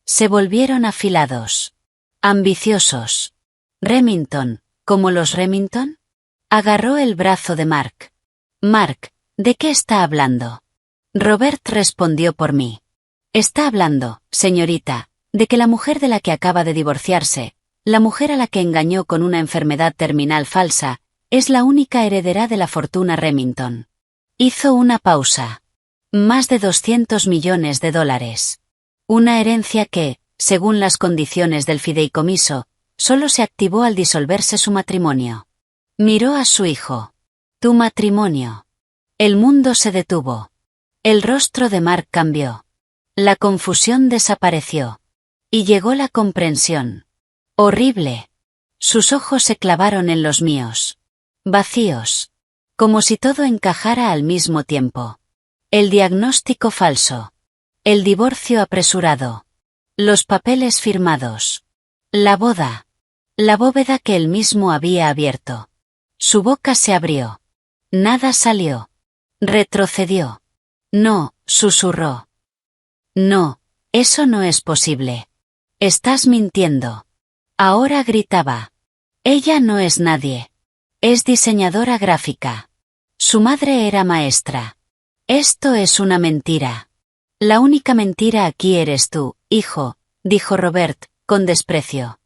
Se volvieron afilados. Ambiciosos. ¿Remington, como los Remington? Agarró el brazo de Mark. Mark, ¿de qué está hablando? Robert respondió por mí. Está hablando, señorita, de que la mujer de la que acaba de divorciarse, la mujer a la que engañó con una enfermedad terminal falsa, es la única heredera de la fortuna Remington. Hizo una pausa. Más de 200 millones de dólares. Una herencia que, según las condiciones del fideicomiso, solo se activó al disolverse su matrimonio. Miró a su hijo. Tu matrimonio. El mundo se detuvo. El rostro de Mark cambió. La confusión desapareció. Y llegó la comprensión. Horrible. Sus ojos se clavaron en los míos. Vacíos. Como si todo encajara al mismo tiempo. El diagnóstico falso. El divorcio apresurado. Los papeles firmados. La boda. La bóveda que él mismo había abierto. Su boca se abrió. Nada salió. Retrocedió. No, susurró. No, eso no es posible. Estás mintiendo. Ahora gritaba. Ella no es nadie. Es diseñadora gráfica. Su madre era maestra. Esto es una mentira. La única mentira aquí eres tú, hijo, dijo Robert, con desprecio.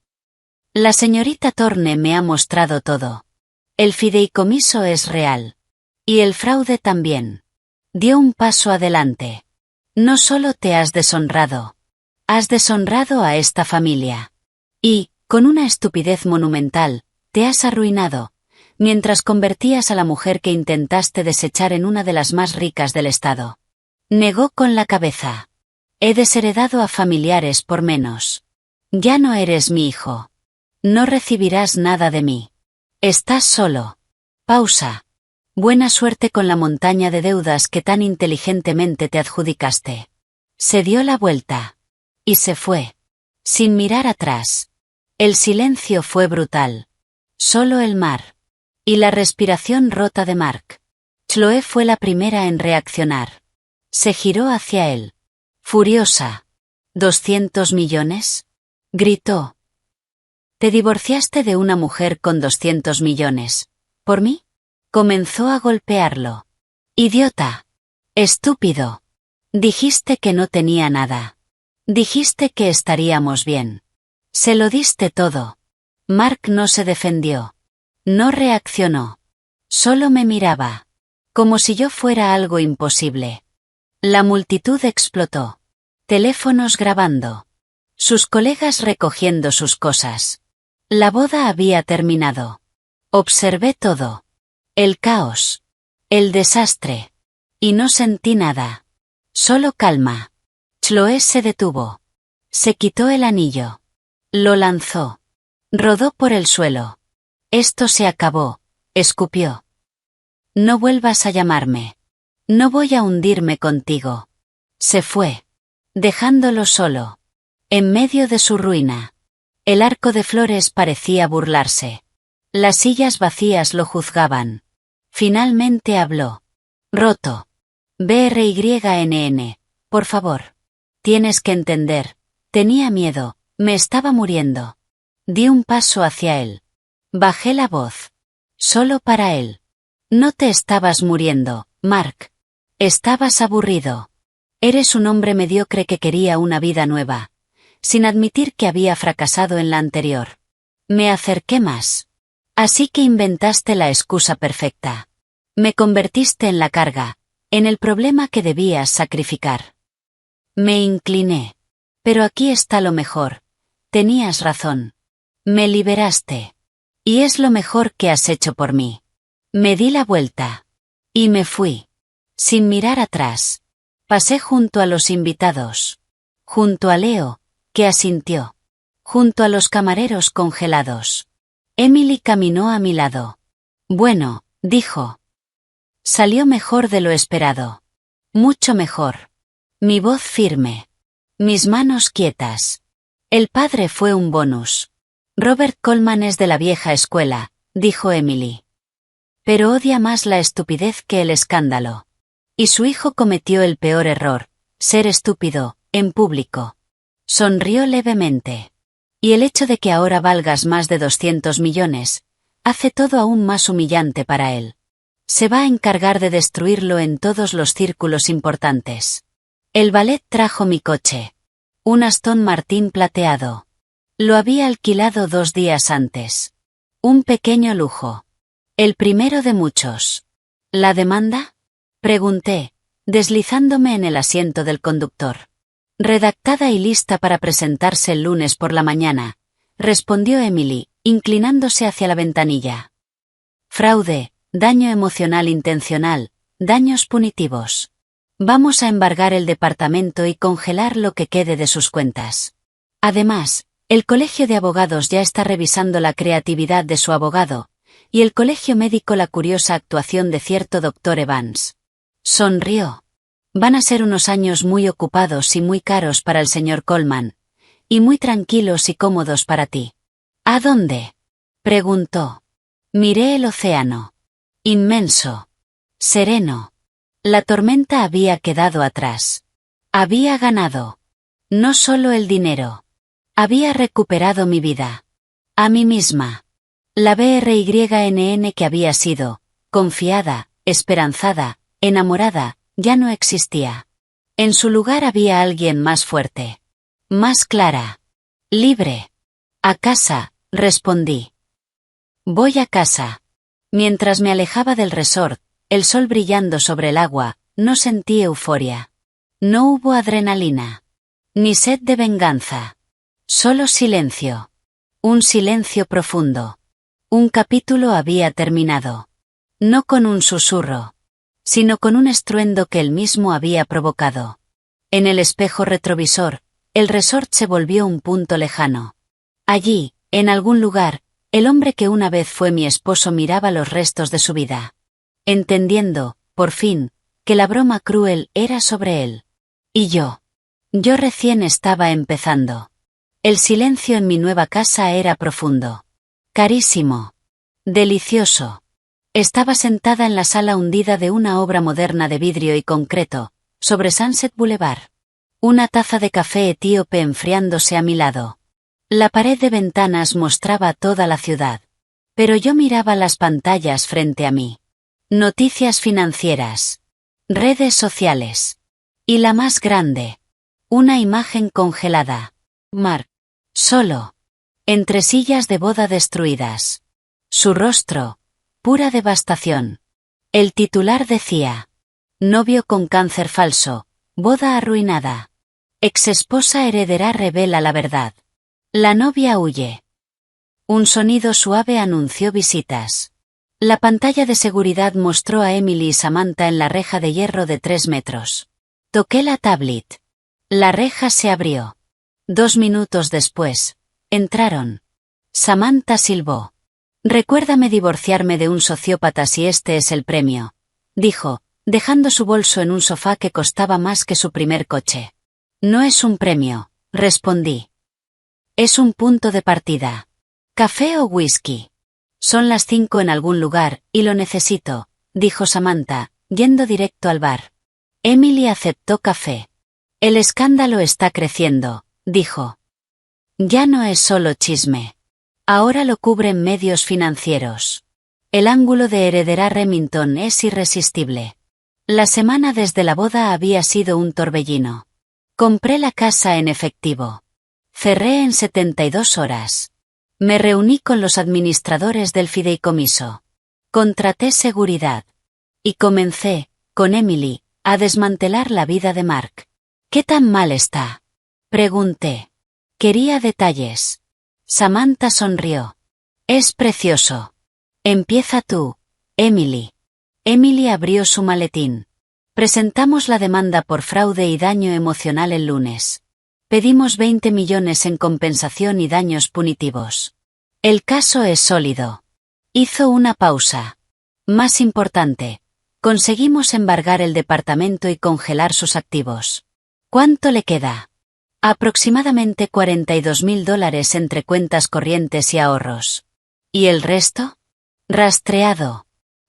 La señorita Thorne me ha mostrado todo. El fideicomiso es real. Y el fraude también. Dio un paso adelante. No solo te has deshonrado. Has deshonrado a esta familia. Y, con una estupidez monumental, te has arruinado, mientras convertías a la mujer que intentaste desechar en una de las más ricas del estado. Negó con la cabeza. He desheredado a familiares por menos. Ya no eres mi hijo. No recibirás nada de mí. Estás solo. Pausa. Buena suerte con la montaña de deudas que tan inteligentemente te adjudicaste. Se dio la vuelta. Y se fue. Sin mirar atrás. El silencio fue brutal. Solo el mar. Y la respiración rota de Mark. Chloe fue la primera en reaccionar. Se giró hacia él. Furiosa. ¿200 millones? Gritó. Te divorciaste de una mujer con 200 millones. ¿Por mí? Comenzó a golpearlo. Idiota. Estúpido. Dijiste que no tenía nada. Dijiste que estaríamos bien. Se lo diste todo. Mark no se defendió. No reaccionó. Solo me miraba. Como si yo fuera algo imposible. La multitud explotó. Teléfonos grabando. Sus colegas recogiendo sus cosas. La boda había terminado. Observé todo. El caos. El desastre. Y no sentí nada. Solo calma. Chloé se detuvo. Se quitó el anillo. Lo lanzó. Rodó por el suelo. Esto se acabó, escupió. No vuelvas a llamarme. No voy a hundirme contigo. Se fue. Dejándolo solo. En medio de su ruina. El arco de flores parecía burlarse. Las sillas vacías lo juzgaban. Finalmente habló. Roto. BRYNN. Por favor. Tienes que entender. Tenía miedo. Me estaba muriendo. Di un paso hacia él. Bajé la voz. Solo para él. No te estabas muriendo, Mark. Estabas aburrido. Eres un hombre mediocre que quería una vida nueva. Sin admitir que había fracasado en la anterior. Me acerqué más. Así que inventaste la excusa perfecta. Me convertiste en la carga, en el problema que debías sacrificar. Me incliné. Pero aquí está lo mejor. Tenías razón. Me liberaste. Y es lo mejor que has hecho por mí. Me di la vuelta. Y me fui. Sin mirar atrás. Pasé junto a los invitados. Junto a Leo, que asintió. Junto a los camareros congelados. Emily caminó a mi lado. Bueno, dijo. Salió mejor de lo esperado. Mucho mejor. Mi voz firme. Mis manos quietas. El padre fue un bonus. Robert Colman es de la vieja escuela, dijo Emily. Pero odia más la estupidez que el escándalo. Y su hijo cometió el peor error, ser estúpido, en público. Sonrió levemente. Y el hecho de que ahora valgas más de 200 millones, hace todo aún más humillante para él. Se va a encargar de destruirlo en todos los círculos importantes. El ballet trajo mi coche. Un Aston Martin plateado. Lo había alquilado 2 días antes. Un pequeño lujo. El primero de muchos. ¿La demanda? Pregunté, deslizándome en el asiento del conductor. Redactada y lista para presentarse el lunes por la mañana, respondió Emily, inclinándose hacia la ventanilla. Fraude, daño emocional intencional, daños punitivos. Vamos a embargar el departamento y congelar lo que quede de sus cuentas. Además, el Colegio de Abogados ya está revisando la creatividad de su abogado, y el Colegio Médico la curiosa actuación de cierto doctor Evans. Sonrió. Van a ser unos años muy ocupados y muy caros para el señor Colman, y muy tranquilos y cómodos para ti. ¿A dónde? Preguntó. Miré el océano. Inmenso. Sereno. La tormenta había quedado atrás. Había ganado. No solo el dinero. Había recuperado mi vida. A mí misma. La BRYNN que había sido, confiada, esperanzada, enamorada, ya no existía. En su lugar había alguien más fuerte. Más clara. Libre. A casa, respondí. Voy a casa. Mientras me alejaba del resort, el sol brillando sobre el agua, no sentí euforia. No hubo adrenalina. Ni sed de venganza. Solo silencio. Un silencio profundo. Un capítulo había terminado. No con un susurro, sino con un estruendo que él mismo había provocado. En el espejo retrovisor, el resort se volvió un punto lejano. Allí, en algún lugar, el hombre que una vez fue mi esposo miraba los restos de su vida. Entendiendo, por fin, que la broma cruel era sobre él. Y yo. Yo recién estaba empezando. El silencio en mi nueva casa era profundo. Carísimo. Delicioso. Estaba sentada en la sala hundida de una obra moderna de vidrio y concreto, sobre Sunset Boulevard. Una taza de café etíope enfriándose a mi lado. La pared de ventanas mostraba toda la ciudad. Pero yo miraba las pantallas frente a mí. Noticias financieras. Redes sociales. Y la más grande. Una imagen congelada. Mark. Solo. Entre sillas de boda destruidas. Su rostro. Pura devastación. El titular decía: novio con cáncer falso, boda arruinada. Exesposa heredera revela la verdad. La novia huye. Un sonido suave anunció visitas. La pantalla de seguridad mostró a Emily y Samantha en la reja de hierro de 3 metros. Toqué la tablet. La reja se abrió. 2 minutos después, entraron. Samantha silbó. Recuérdame divorciarme de un sociópata si este es el premio, dijo, dejando su bolso en un sofá que costaba más que su primer coche. No es un premio, respondí. Es un punto de partida. ¿Café o whisky? Son las 5 en algún lugar, y lo necesito, dijo Samantha, yendo directo al bar. Emily aceptó café. El escándalo está creciendo, dijo. Ya no es solo chisme. Ahora lo cubren medios financieros. El ángulo de heredera Remington es irresistible. La semana desde la boda había sido un torbellino. Compré la casa en efectivo. Cerré en 72 horas. Me reuní con los administradores del fideicomiso. Contraté seguridad. Y comencé, con Emily, a desmantelar la vida de Mark. ¿Qué tan mal está? Pregunté. Quería detalles. Samantha sonrió. Es precioso. Empieza tú, Emily. Emily abrió su maletín. Presentamos la demanda por fraude y daño emocional el lunes. Pedimos 20 millones en compensación y daños punitivos. El caso es sólido. Hizo una pausa. Más importante, conseguimos embargar el departamento y congelar sus activos. ¿Cuánto le queda? Aproximadamente $42.000 entre cuentas corrientes y ahorros. ¿Y el resto? Rastreado.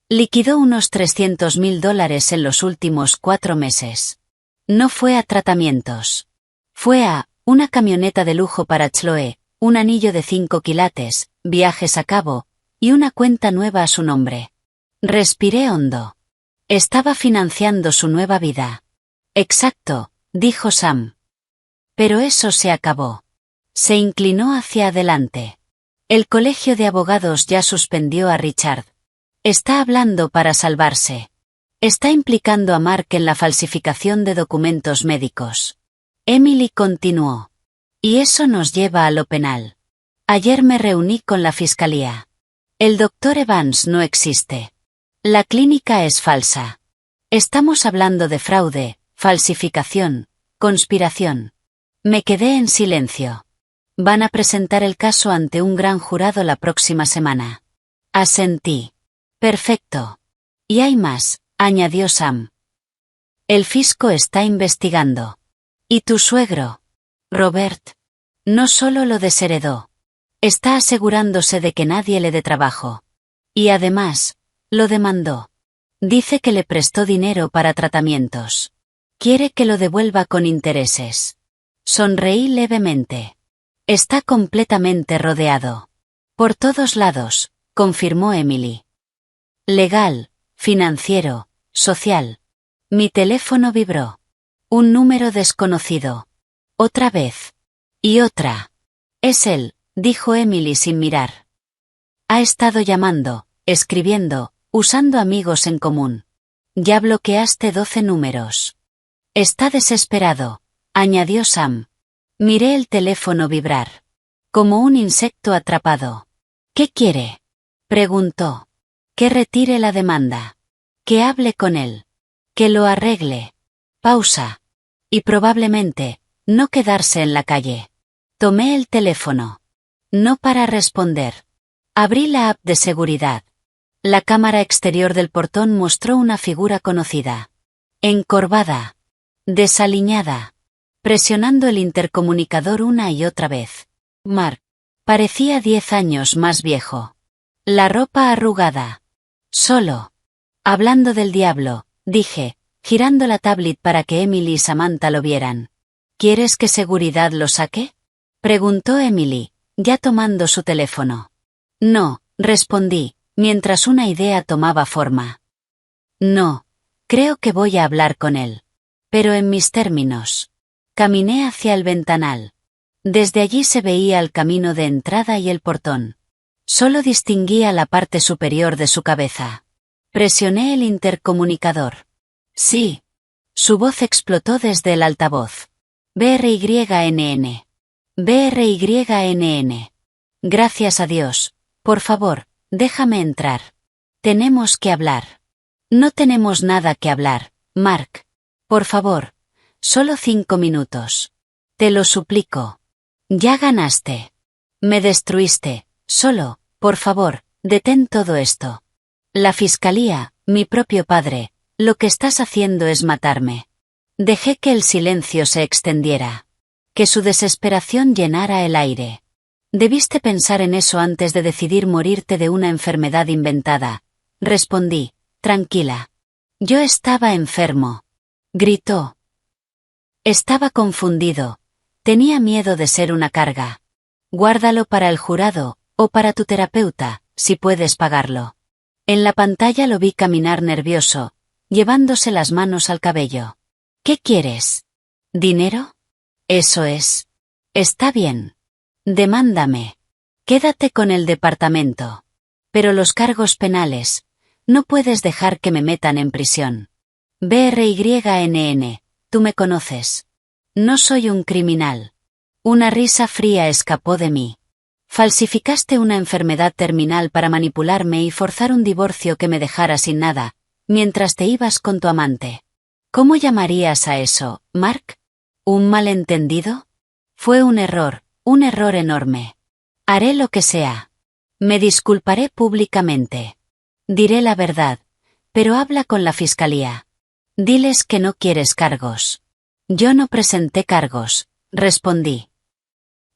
Liquidó unos $300.000 en los últimos 4 meses. No fue a tratamientos. Fue a una camioneta de lujo para Chloe, un anillo de 5 quilates, viajes a cabo, y una cuenta nueva a su nombre. Respiré hondo. Estaba financiando su nueva vida. Exacto, dijo Sam. Pero eso se acabó. Se inclinó hacia adelante. El colegio de abogados ya suspendió a Richard. Está hablando para salvarse. Está implicando a Mark en la falsificación de documentos médicos. Emily continuó. Y eso nos lleva a lo penal. Ayer me reuní con la fiscalía. El doctor Evans no existe. La clínica es falsa. Estamos hablando de fraude, falsificación, conspiración. Me quedé en silencio. Van a presentar el caso ante un gran jurado la próxima semana. Asentí. Perfecto. Y hay más, añadió Sam. El fisco está investigando. ¿Y tu suegro? Robert. No solo lo desheredó. Está asegurándose de que nadie le dé trabajo. Y además, lo demandó. Dice que le prestó dinero para tratamientos. Quiere que lo devuelva con intereses. Sonreí levemente. Está completamente rodeado. Por todos lados, confirmó Emily. Legal, financiero, social. Mi teléfono vibró. Un número desconocido. Otra vez. Y otra. Es él, dijo Emily sin mirar. Ha estado llamando, escribiendo, usando amigos en común. Ya bloqueaste 12 números. Está desesperado, añadió Sam. Miré el teléfono vibrar. Como un insecto atrapado. ¿Qué quiere? Preguntó. Que retire la demanda. Que hable con él. Que lo arregle. Pausa. Y probablemente, no quedarse en la calle. Tomé el teléfono. No para responder. Abrí la app de seguridad. La cámara exterior del portón mostró una figura conocida. Encorvada. Desaliñada. Presionando el intercomunicador una y otra vez. Mark. Parecía 10 años más viejo. La ropa arrugada. Solo. Hablando del diablo, dije, girando la tablet para que Emily y Samantha lo vieran. ¿Quieres que seguridad lo saque? Preguntó Emily, ya tomando su teléfono. No, respondí, mientras una idea tomaba forma. No, creo que voy a hablar con él. Pero en mis términos. Caminé hacia el ventanal. Desde allí se veía el camino de entrada y el portón. Solo distinguía la parte superior de su cabeza. Presioné el intercomunicador. Sí. Su voz explotó desde el altavoz. BRYNN. BRYNN. Gracias a Dios. Por favor, déjame entrar. Tenemos que hablar. No tenemos nada que hablar, Mark. Por favor. Solo 5 minutos. Te lo suplico. Ya ganaste. Me destruiste. Solo, por favor, detén todo esto. La fiscalía, mi propio padre, lo que estás haciendo es matarme. Dejé que el silencio se extendiera. Que su desesperación llenara el aire. Debiste pensar en eso antes de decidir morirte de una enfermedad inventada. Respondí, tranquila. Yo estaba enfermo. Gritó. Estaba confundido. Tenía miedo de ser una carga. Guárdalo para el jurado, o para tu terapeuta, si puedes pagarlo. En la pantalla lo vi caminar nervioso, llevándose las manos al cabello. ¿Qué quieres? ¿Dinero? Eso es. Está bien. Demándame. Quédate con el departamento. Pero los cargos penales, no puedes dejar que me metan en prisión. BRYNN, tú me conoces. No soy un criminal. Una risa fría escapó de mí. Falsificaste una enfermedad terminal para manipularme y forzar un divorcio que me dejara sin nada, mientras te ibas con tu amante. ¿Cómo llamarías a eso, Mark? ¿Un malentendido? Fue un error enorme. Haré lo que sea. Me disculparé públicamente. Diré la verdad, pero habla con la fiscalía. Diles que no quieres cargos. Yo no presenté cargos, respondí.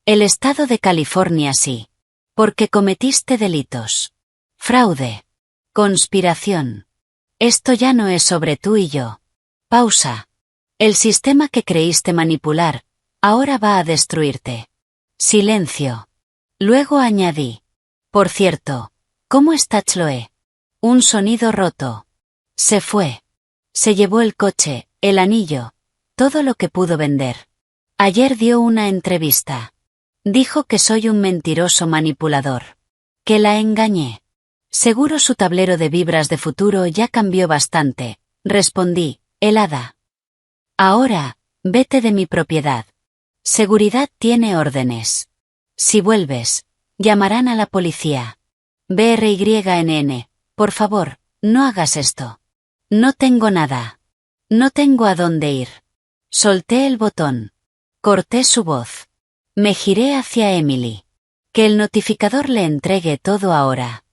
El estado de California sí. Porque cometiste delitos. Fraude. Conspiración. Esto ya no es sobre tú y yo. Pausa. El sistema que creíste manipular, ahora va a destruirte. Silencio. Luego añadí. Por cierto, ¿cómo está Chloe? Un sonido roto. Se fue. Se llevó el coche, el anillo, todo lo que pudo vender. Ayer dio una entrevista. Dijo que soy un mentiroso manipulador. Que la engañé. Seguro su tablero de vibras de futuro ya cambió bastante, respondí, helada. Ahora, vete de mi propiedad. Seguridad tiene órdenes. Si vuelves, llamarán a la policía. BRYNN, por favor, no hagas esto. No tengo nada. No tengo a dónde ir. Solté el botón. Corté su voz. Me giré hacia Emily. Que el notificador le entregue todo ahora.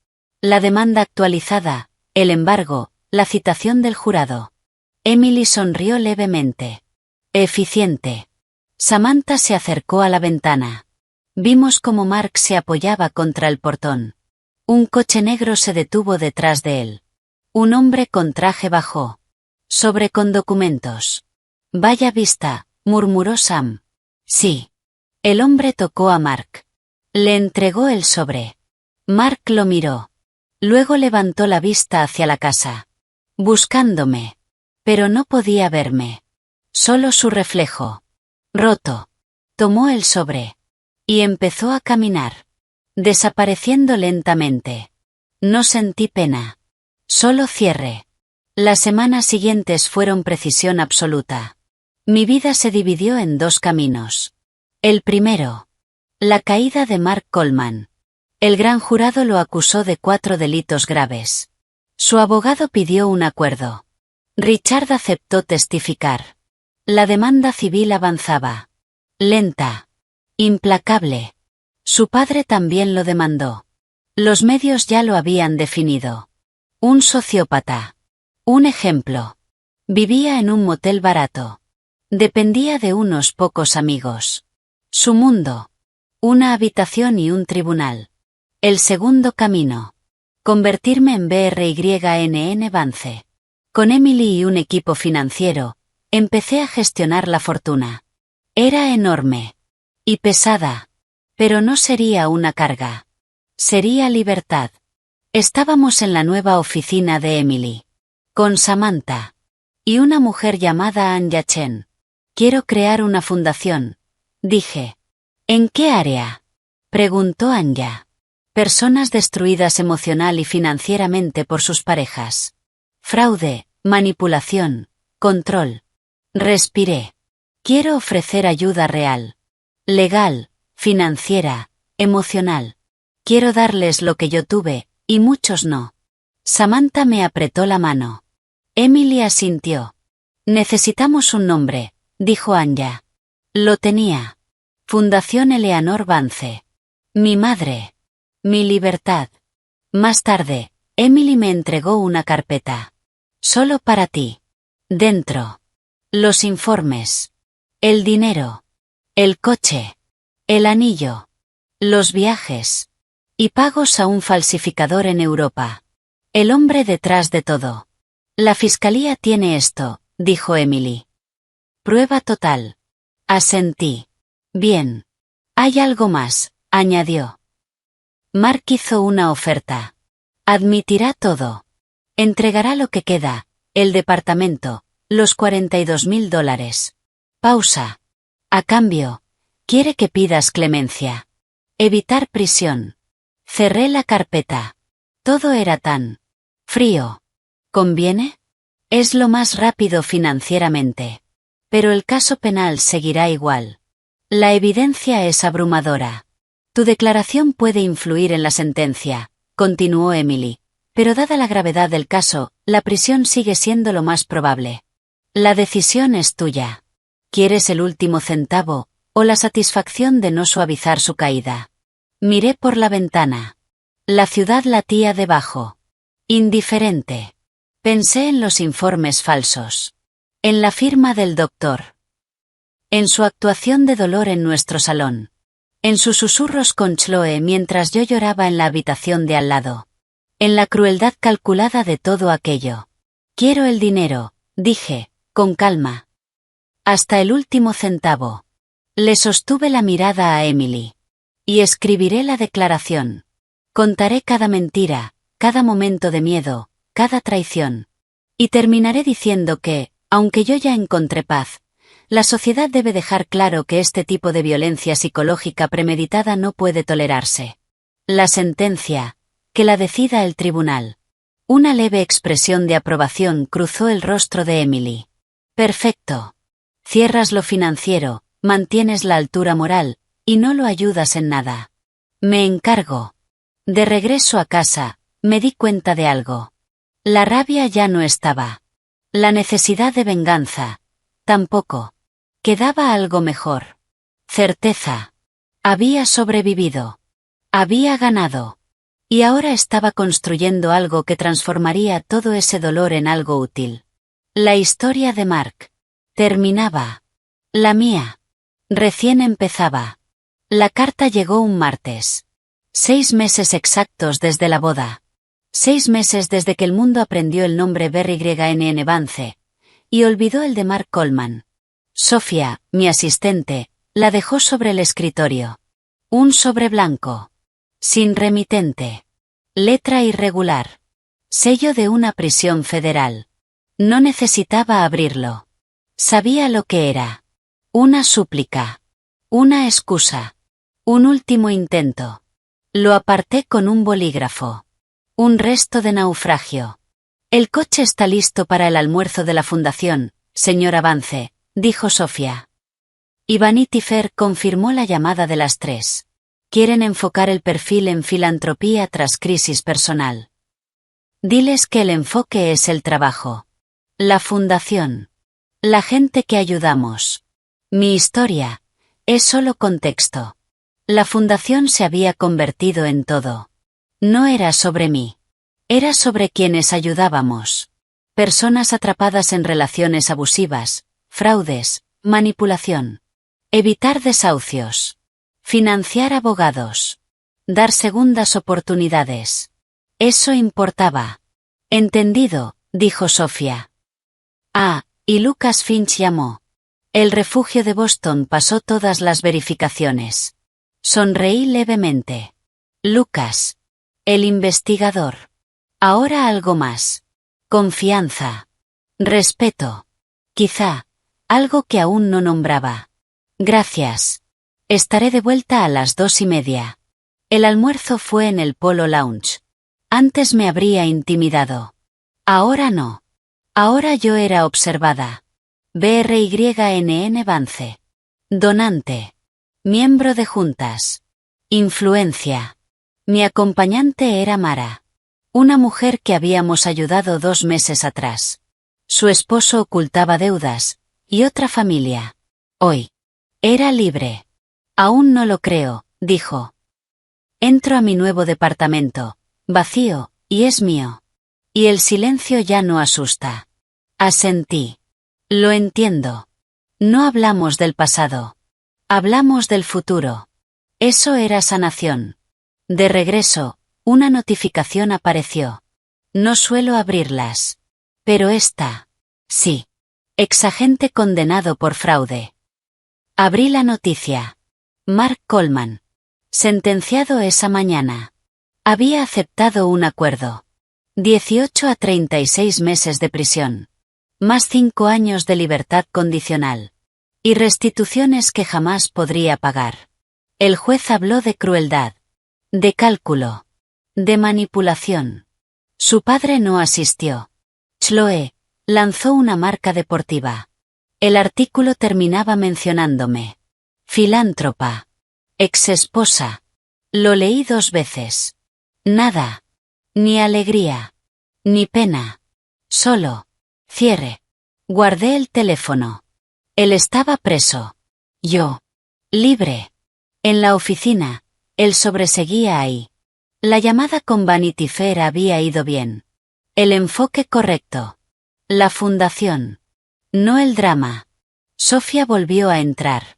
La demanda actualizada, el embargo, la citación del jurado. Emily sonrió levemente. Eficiente. Samantha se acercó a la ventana. Vimos cómo Mark se apoyaba contra el portón. Un coche negro se detuvo detrás de él. Un hombre con traje bajó. Sobre con documentos. Vaya vista, murmuró Sam. Sí. El hombre tocó a Mark. Le entregó el sobre. Mark lo miró. Luego levantó la vista hacia la casa. Buscándome. Pero no podía verme. Solo su reflejo. Roto. Tomó el sobre. Y empezó a caminar. Desapareciendo lentamente. No sentí pena. Solo cierre. Las semanas siguientes fueron precisión absoluta. Mi vida se dividió en 2 caminos. El primero. La caída de Mark Coleman. El gran jurado lo acusó de 4 delitos graves. Su abogado pidió un acuerdo. Richard aceptó testificar. La demanda civil avanzaba. Lenta. Implacable. Su padre también lo demandó. Los medios ya lo habían definido. Un sociópata. Un ejemplo. Vivía en un motel barato. Dependía de unos pocos amigos. Su mundo. Una habitación y un tribunal. El segundo camino. Convertirme en BRYNN Vance. Con Emily y un equipo financiero, empecé a gestionar la fortuna. Era enorme. Y pesada. Pero no sería una carga. Sería libertad. Estábamos en la nueva oficina de Emily. Con Samantha. Y una mujer llamada Anya Chen. Quiero crear una fundación, dije. ¿En qué área? Preguntó Anya. Personas destruidas emocional y financieramente por sus parejas. Fraude, manipulación, control. Respiré. Quiero ofrecer ayuda real. Legal, financiera, emocional. Quiero darles lo que yo tuve, y muchos no. Samantha me apretó la mano. Emily asintió. Necesitamos un nombre, dijo Anya. Lo tenía. Fundación Eleanor Vance. Mi madre. Mi libertad. Más tarde, Emily me entregó una carpeta. Solo para ti. Dentro. Los informes. El dinero. El coche. El anillo. Los viajes. Y pagos a un falsificador en Europa. El hombre detrás de todo. La fiscalía tiene esto, dijo Emily. Prueba total. Asentí. Bien. Hay algo más, añadió. Mark hizo una oferta. Admitirá todo. Entregará lo que queda, el departamento, los $42,000. Pausa. A cambio, quiere que pidas clemencia. Evitar prisión. Cerré la carpeta. Todo era tan frío. ¿Conviene? Es lo más rápido financieramente. Pero el caso penal seguirá igual. La evidencia es abrumadora. Tu declaración puede influir en la sentencia, continuó Emily, pero dada la gravedad del caso, la prisión sigue siendo lo más probable. La decisión es tuya. ¿Quieres el último centavo, o la satisfacción de no suavizar su caída? Miré por la ventana. La ciudad latía debajo. Indiferente. Pensé en los informes falsos. En la firma del doctor. En su actuación de dolor en nuestro salón. En sus susurros con Chloe mientras yo lloraba en la habitación de al lado. En la crueldad calculada de todo aquello. Quiero el dinero, dije, con calma. Hasta el último centavo. Le sostuve la mirada a Emily. Y escribiré la declaración. Contaré cada mentira, cada momento de miedo, cada traición. Y terminaré diciendo que, aunque yo ya encontré paz, la sociedad debe dejar claro que este tipo de violencia psicológica premeditada no puede tolerarse. La sentencia, que la decida el tribunal. Una leve expresión de aprobación cruzó el rostro de Emily. Perfecto. Cierras lo financiero, mantienes la altura moral, y no lo ayudas en nada. Me encargo. De regreso a casa, me di cuenta de algo. La rabia ya no estaba. La necesidad de venganza. Tampoco. Quedaba algo mejor. Certeza. Había sobrevivido. Había ganado. Y ahora estaba construyendo algo que transformaría todo ese dolor en algo útil. La historia de Mark. Terminaba. La mía. Recién empezaba. La carta llegó un martes. 6 meses exactos desde la boda. 6 meses desde que el mundo aprendió el nombre BRYNN Vance. Y olvidó el de Mark Coleman. Sofía, mi asistente, la dejó sobre el escritorio. Un sobre blanco. Sin remitente. Letra irregular. Sello de una prisión federal. No necesitaba abrirlo. Sabía lo que era. Una súplica. Una excusa. Un último intento. Lo aparté con un bolígrafo. Un resto de naufragio. El coche está listo para el almuerzo de la fundación, señora Vance, dijo Sofía. Y Vanity Fair confirmó la llamada de las 3. Quieren enfocar el perfil en filantropía tras crisis personal. Diles que el enfoque es el trabajo. La fundación. La gente que ayudamos. Mi historia. Es solo contexto. La fundación se había convertido en todo. No era sobre mí. Era sobre quienes ayudábamos. Personas atrapadas en relaciones abusivas, fraudes, manipulación. Evitar desahucios. Financiar abogados. Dar segundas oportunidades. Eso importaba. Entendido, dijo Sofía. Ah, y Lucas Finch llamó. El refugio de Boston pasó todas las verificaciones. Sonreí levemente. Lucas. El investigador. Ahora algo más. Confianza. Respeto. Quizá. Algo que aún no nombraba. Gracias. Estaré de vuelta a las 2:30. El almuerzo fue en el Polo Lounge. Antes me habría intimidado. Ahora no. Ahora yo era observada. BRYNN Vance. Donante. Miembro de juntas. Influencia. Mi acompañante era Mara. Una mujer que habíamos ayudado 2 meses atrás. Su esposo ocultaba deudas, y otra familia. Hoy. Era libre. Aún no lo creo, dijo. Entro a mi nuevo departamento, vacío, y es mío. Y el silencio ya no asusta. Asentí. Lo entiendo. No hablamos del pasado. Hablamos del futuro. Eso era sanación. De regreso, una notificación apareció. No suelo abrirlas. Pero esta. Sí. Exagente condenado por fraude. Abrí la noticia. Mark Coleman. Sentenciado esa mañana. Había aceptado un acuerdo. 18 a 36 meses de prisión. Más 5 años de libertad condicional. Y restituciones que jamás podría pagar. El juez habló de crueldad. De cálculo. De manipulación. Su padre no asistió. Chloe lanzó una marca deportiva. El artículo terminaba mencionándome. Filántropa. Exesposa. Lo leí 2 veces. Nada. Ni alegría. Ni pena. Solo. Cierre. Guardé el teléfono. Él estaba preso. Yo. Libre. En la oficina, él sobreseguía ahí. La llamada con Vanity Fair había ido bien. El enfoque correcto. La fundación. No el drama. Sofía volvió a entrar.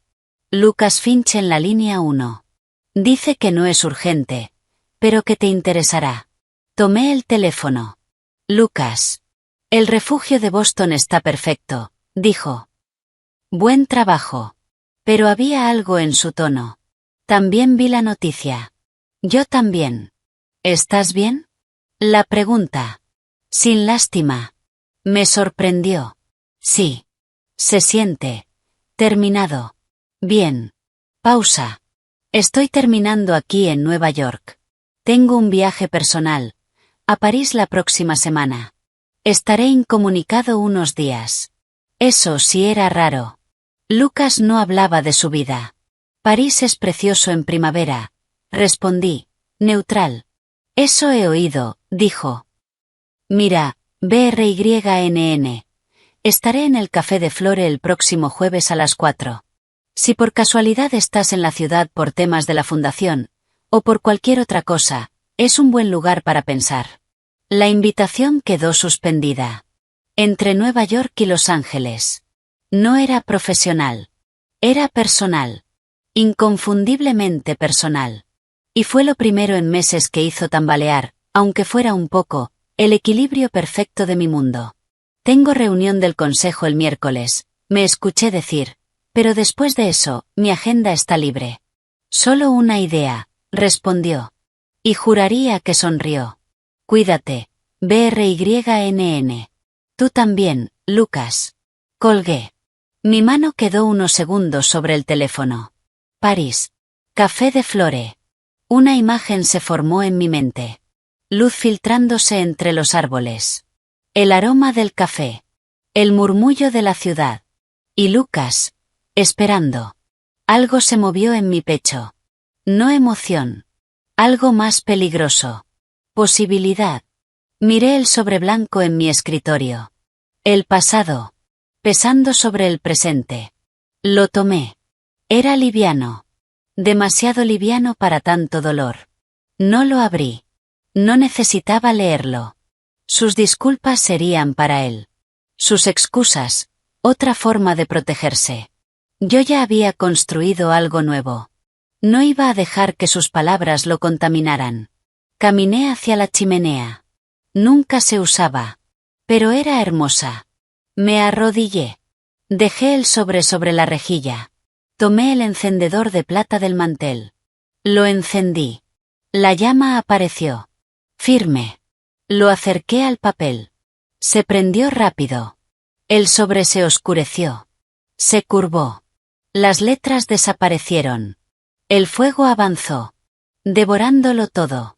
Lucas Finch en la línea 1. Dice que no es urgente, pero que te interesará. Tomé el teléfono. Lucas. El refugio de Boston está perfecto, dijo. Buen trabajo. Pero había algo en su tono. También vi la noticia. Yo también. ¿Estás bien? La pregunta. Sin lástima. Me sorprendió. Sí. Se siente. Terminado. Bien. Pausa. Estoy terminando aquí en Nueva York. Tengo un viaje personal. A París la próxima semana. Estaré incomunicado unos días. Eso sí era raro. Lucas no hablaba de su vida. París es precioso en primavera. Respondí. Neutral. Eso he oído, dijo. Mira, BRYNN. Estaré en el Café de Flore el próximo jueves a las 4. Si por casualidad estás en la ciudad por temas de la fundación, o por cualquier otra cosa, es un buen lugar para pensar. La invitación quedó suspendida. Entre Nueva York y Los Ángeles. No era profesional. Era personal. Inconfundiblemente personal. Y fue lo primero en meses que hizo tambalear, aunque fuera un poco, el equilibrio perfecto de mi mundo. Tengo reunión del consejo el miércoles, me escuché decir, pero después de eso, mi agenda está libre. Solo una idea, respondió. Y juraría que sonrió. Cuídate, BRYNN. Tú también, Lucas. Colgué. Mi mano quedó unos segundos sobre el teléfono. París. Café de Flore. Una imagen se formó en mi mente. Luz filtrándose entre los árboles. El aroma del café. El murmullo de la ciudad. Y Lucas. Esperando. Algo se movió en mi pecho. No emoción. Algo más peligroso. Posibilidad. Miré el sobre blanco en mi escritorio. El pasado. Pesando sobre el presente. Lo tomé. Era liviano. Demasiado liviano para tanto dolor. No lo abrí. No necesitaba leerlo. Sus disculpas serían para él. Sus excusas, otra forma de protegerse. Yo ya había construido algo nuevo. No iba a dejar que sus palabras lo contaminaran. Caminé hacia la chimenea. Nunca se usaba. Pero era hermosa. Me arrodillé. Dejé el sobre la rejilla. Tomé el encendedor de plata del mantel. Lo encendí. La llama apareció. Firme. Lo acerqué al papel. Se prendió rápido. El sobre se oscureció. Se curvó. Las letras desaparecieron. El fuego avanzó, devorándolo todo,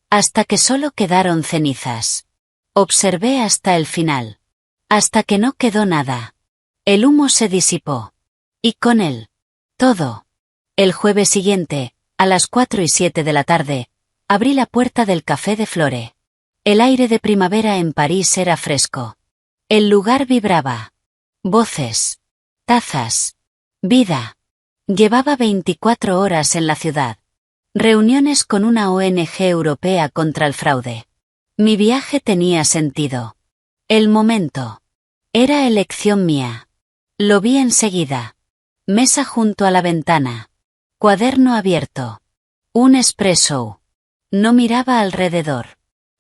hasta que solo quedaron cenizas. Observé hasta el final. Hasta que no quedó nada. El humo se disipó. Y con él, todo. El jueves siguiente, a las 4:07 de la tarde, abrí la puerta del Café de Flore. El aire de primavera en París era fresco. El lugar vibraba. Voces. Tazas. Vida. Llevaba 24 horas en la ciudad. Reuniones con una ONG europea contra el fraude. Mi viaje tenía sentido. El momento. Era elección mía. Lo vi enseguida. Mesa junto a la ventana. Cuaderno abierto. Un espresso. No miraba alrededor.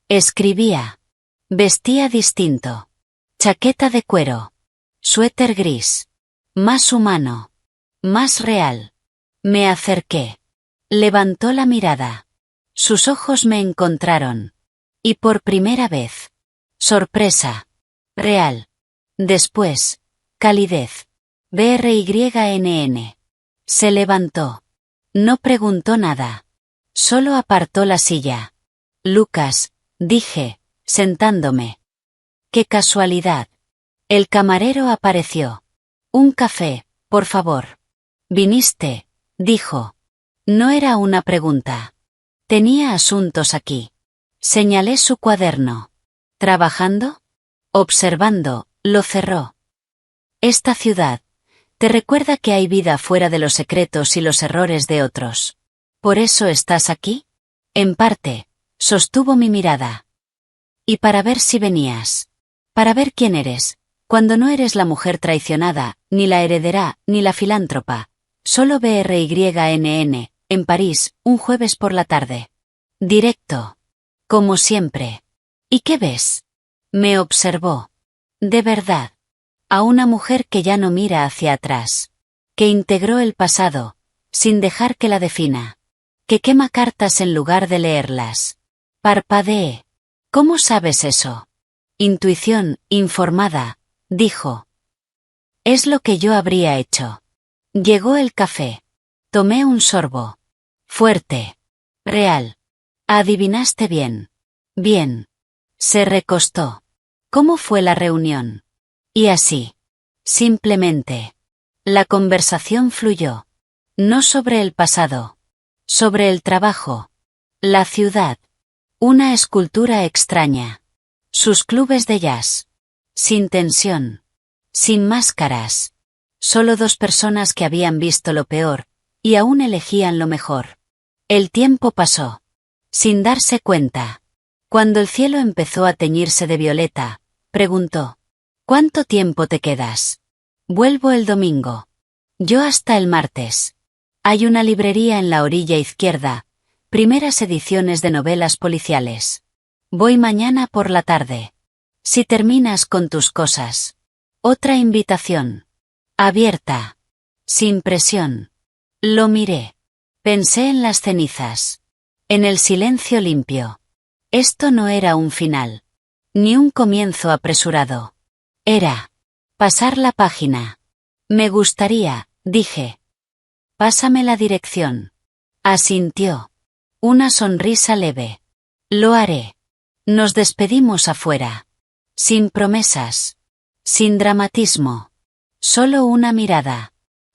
Escribía. Vestía distinto. Chaqueta de cuero. Suéter gris. Más humano. Más real. Me acerqué. Levantó la mirada. Sus ojos me encontraron. Y por primera vez. Sorpresa. Real. Después. Calidez. BRYNN. Se levantó. No preguntó nada. Solo apartó la silla. Lucas, dije, sentándome. ¡Qué casualidad! El camarero apareció. Un café, por favor. Viniste, dijo. No era una pregunta. Tenía asuntos aquí. Señalé su cuaderno. ¿Trabajando? Observando, lo cerró. Esta ciudad te recuerda que hay vida fuera de los secretos y los errores de otros. ¿Por eso estás aquí? En parte, sostuvo mi mirada. Y para ver si venías. Para ver quién eres, cuando no eres la mujer traicionada, ni la heredera, ni la filántropa. Solo BRYNN, en París, un jueves por la tarde. Directo. Como siempre. ¿Y qué ves? Me observó. De verdad. A una mujer que ya no mira hacia atrás. Que integró el pasado, sin dejar que la defina. Que quema cartas en lugar de leerlas. Parpadeé. ¿Cómo sabes eso? Intuición, informada, dijo. Es lo que yo habría hecho. Llegó el café. Tomé un sorbo. Fuerte. Real. Adivinaste bien. Bien. Se recostó. ¿Cómo fue la reunión? Y así. Simplemente. La conversación fluyó. No sobre el pasado. Sobre el trabajo. La ciudad. Una escultura extraña. Sus clubes de jazz. Sin tensión. Sin máscaras. Solo dos personas que habían visto lo peor, y aún elegían lo mejor. El tiempo pasó. Sin darse cuenta. Cuando el cielo empezó a teñirse de violeta, preguntó. ¿Cuánto tiempo te quedas? Vuelvo el domingo. Yo hasta el martes. Hay una librería en la orilla izquierda, primeras ediciones de novelas policiales. Voy mañana por la tarde. Si terminas con tus cosas. Otra invitación. Abierta. Sin presión. Lo miré. Pensé en las cenizas. En el silencio limpio. Esto no era un final. Ni un comienzo apresurado. Era. Pasar la página. Me gustaría, dije. Pásame la dirección. Asintió. Una sonrisa leve. Lo haré. Nos despedimos afuera. Sin promesas. Sin dramatismo. Solo una mirada.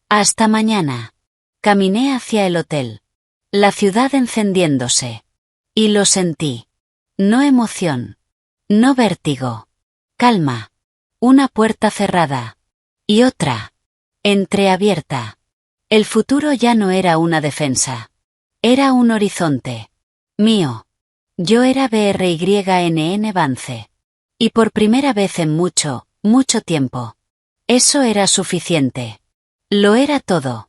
Hasta mañana. Caminé hacia el hotel. La ciudad encendiéndose. Y lo sentí. No emoción. No vértigo. Calma. Una puerta cerrada. Y otra. Entreabierta. El futuro ya no era una defensa. Era un horizonte. Mío. Yo era BRYNN Vance. Y por primera vez en mucho, mucho tiempo. Eso era suficiente. Lo era todo.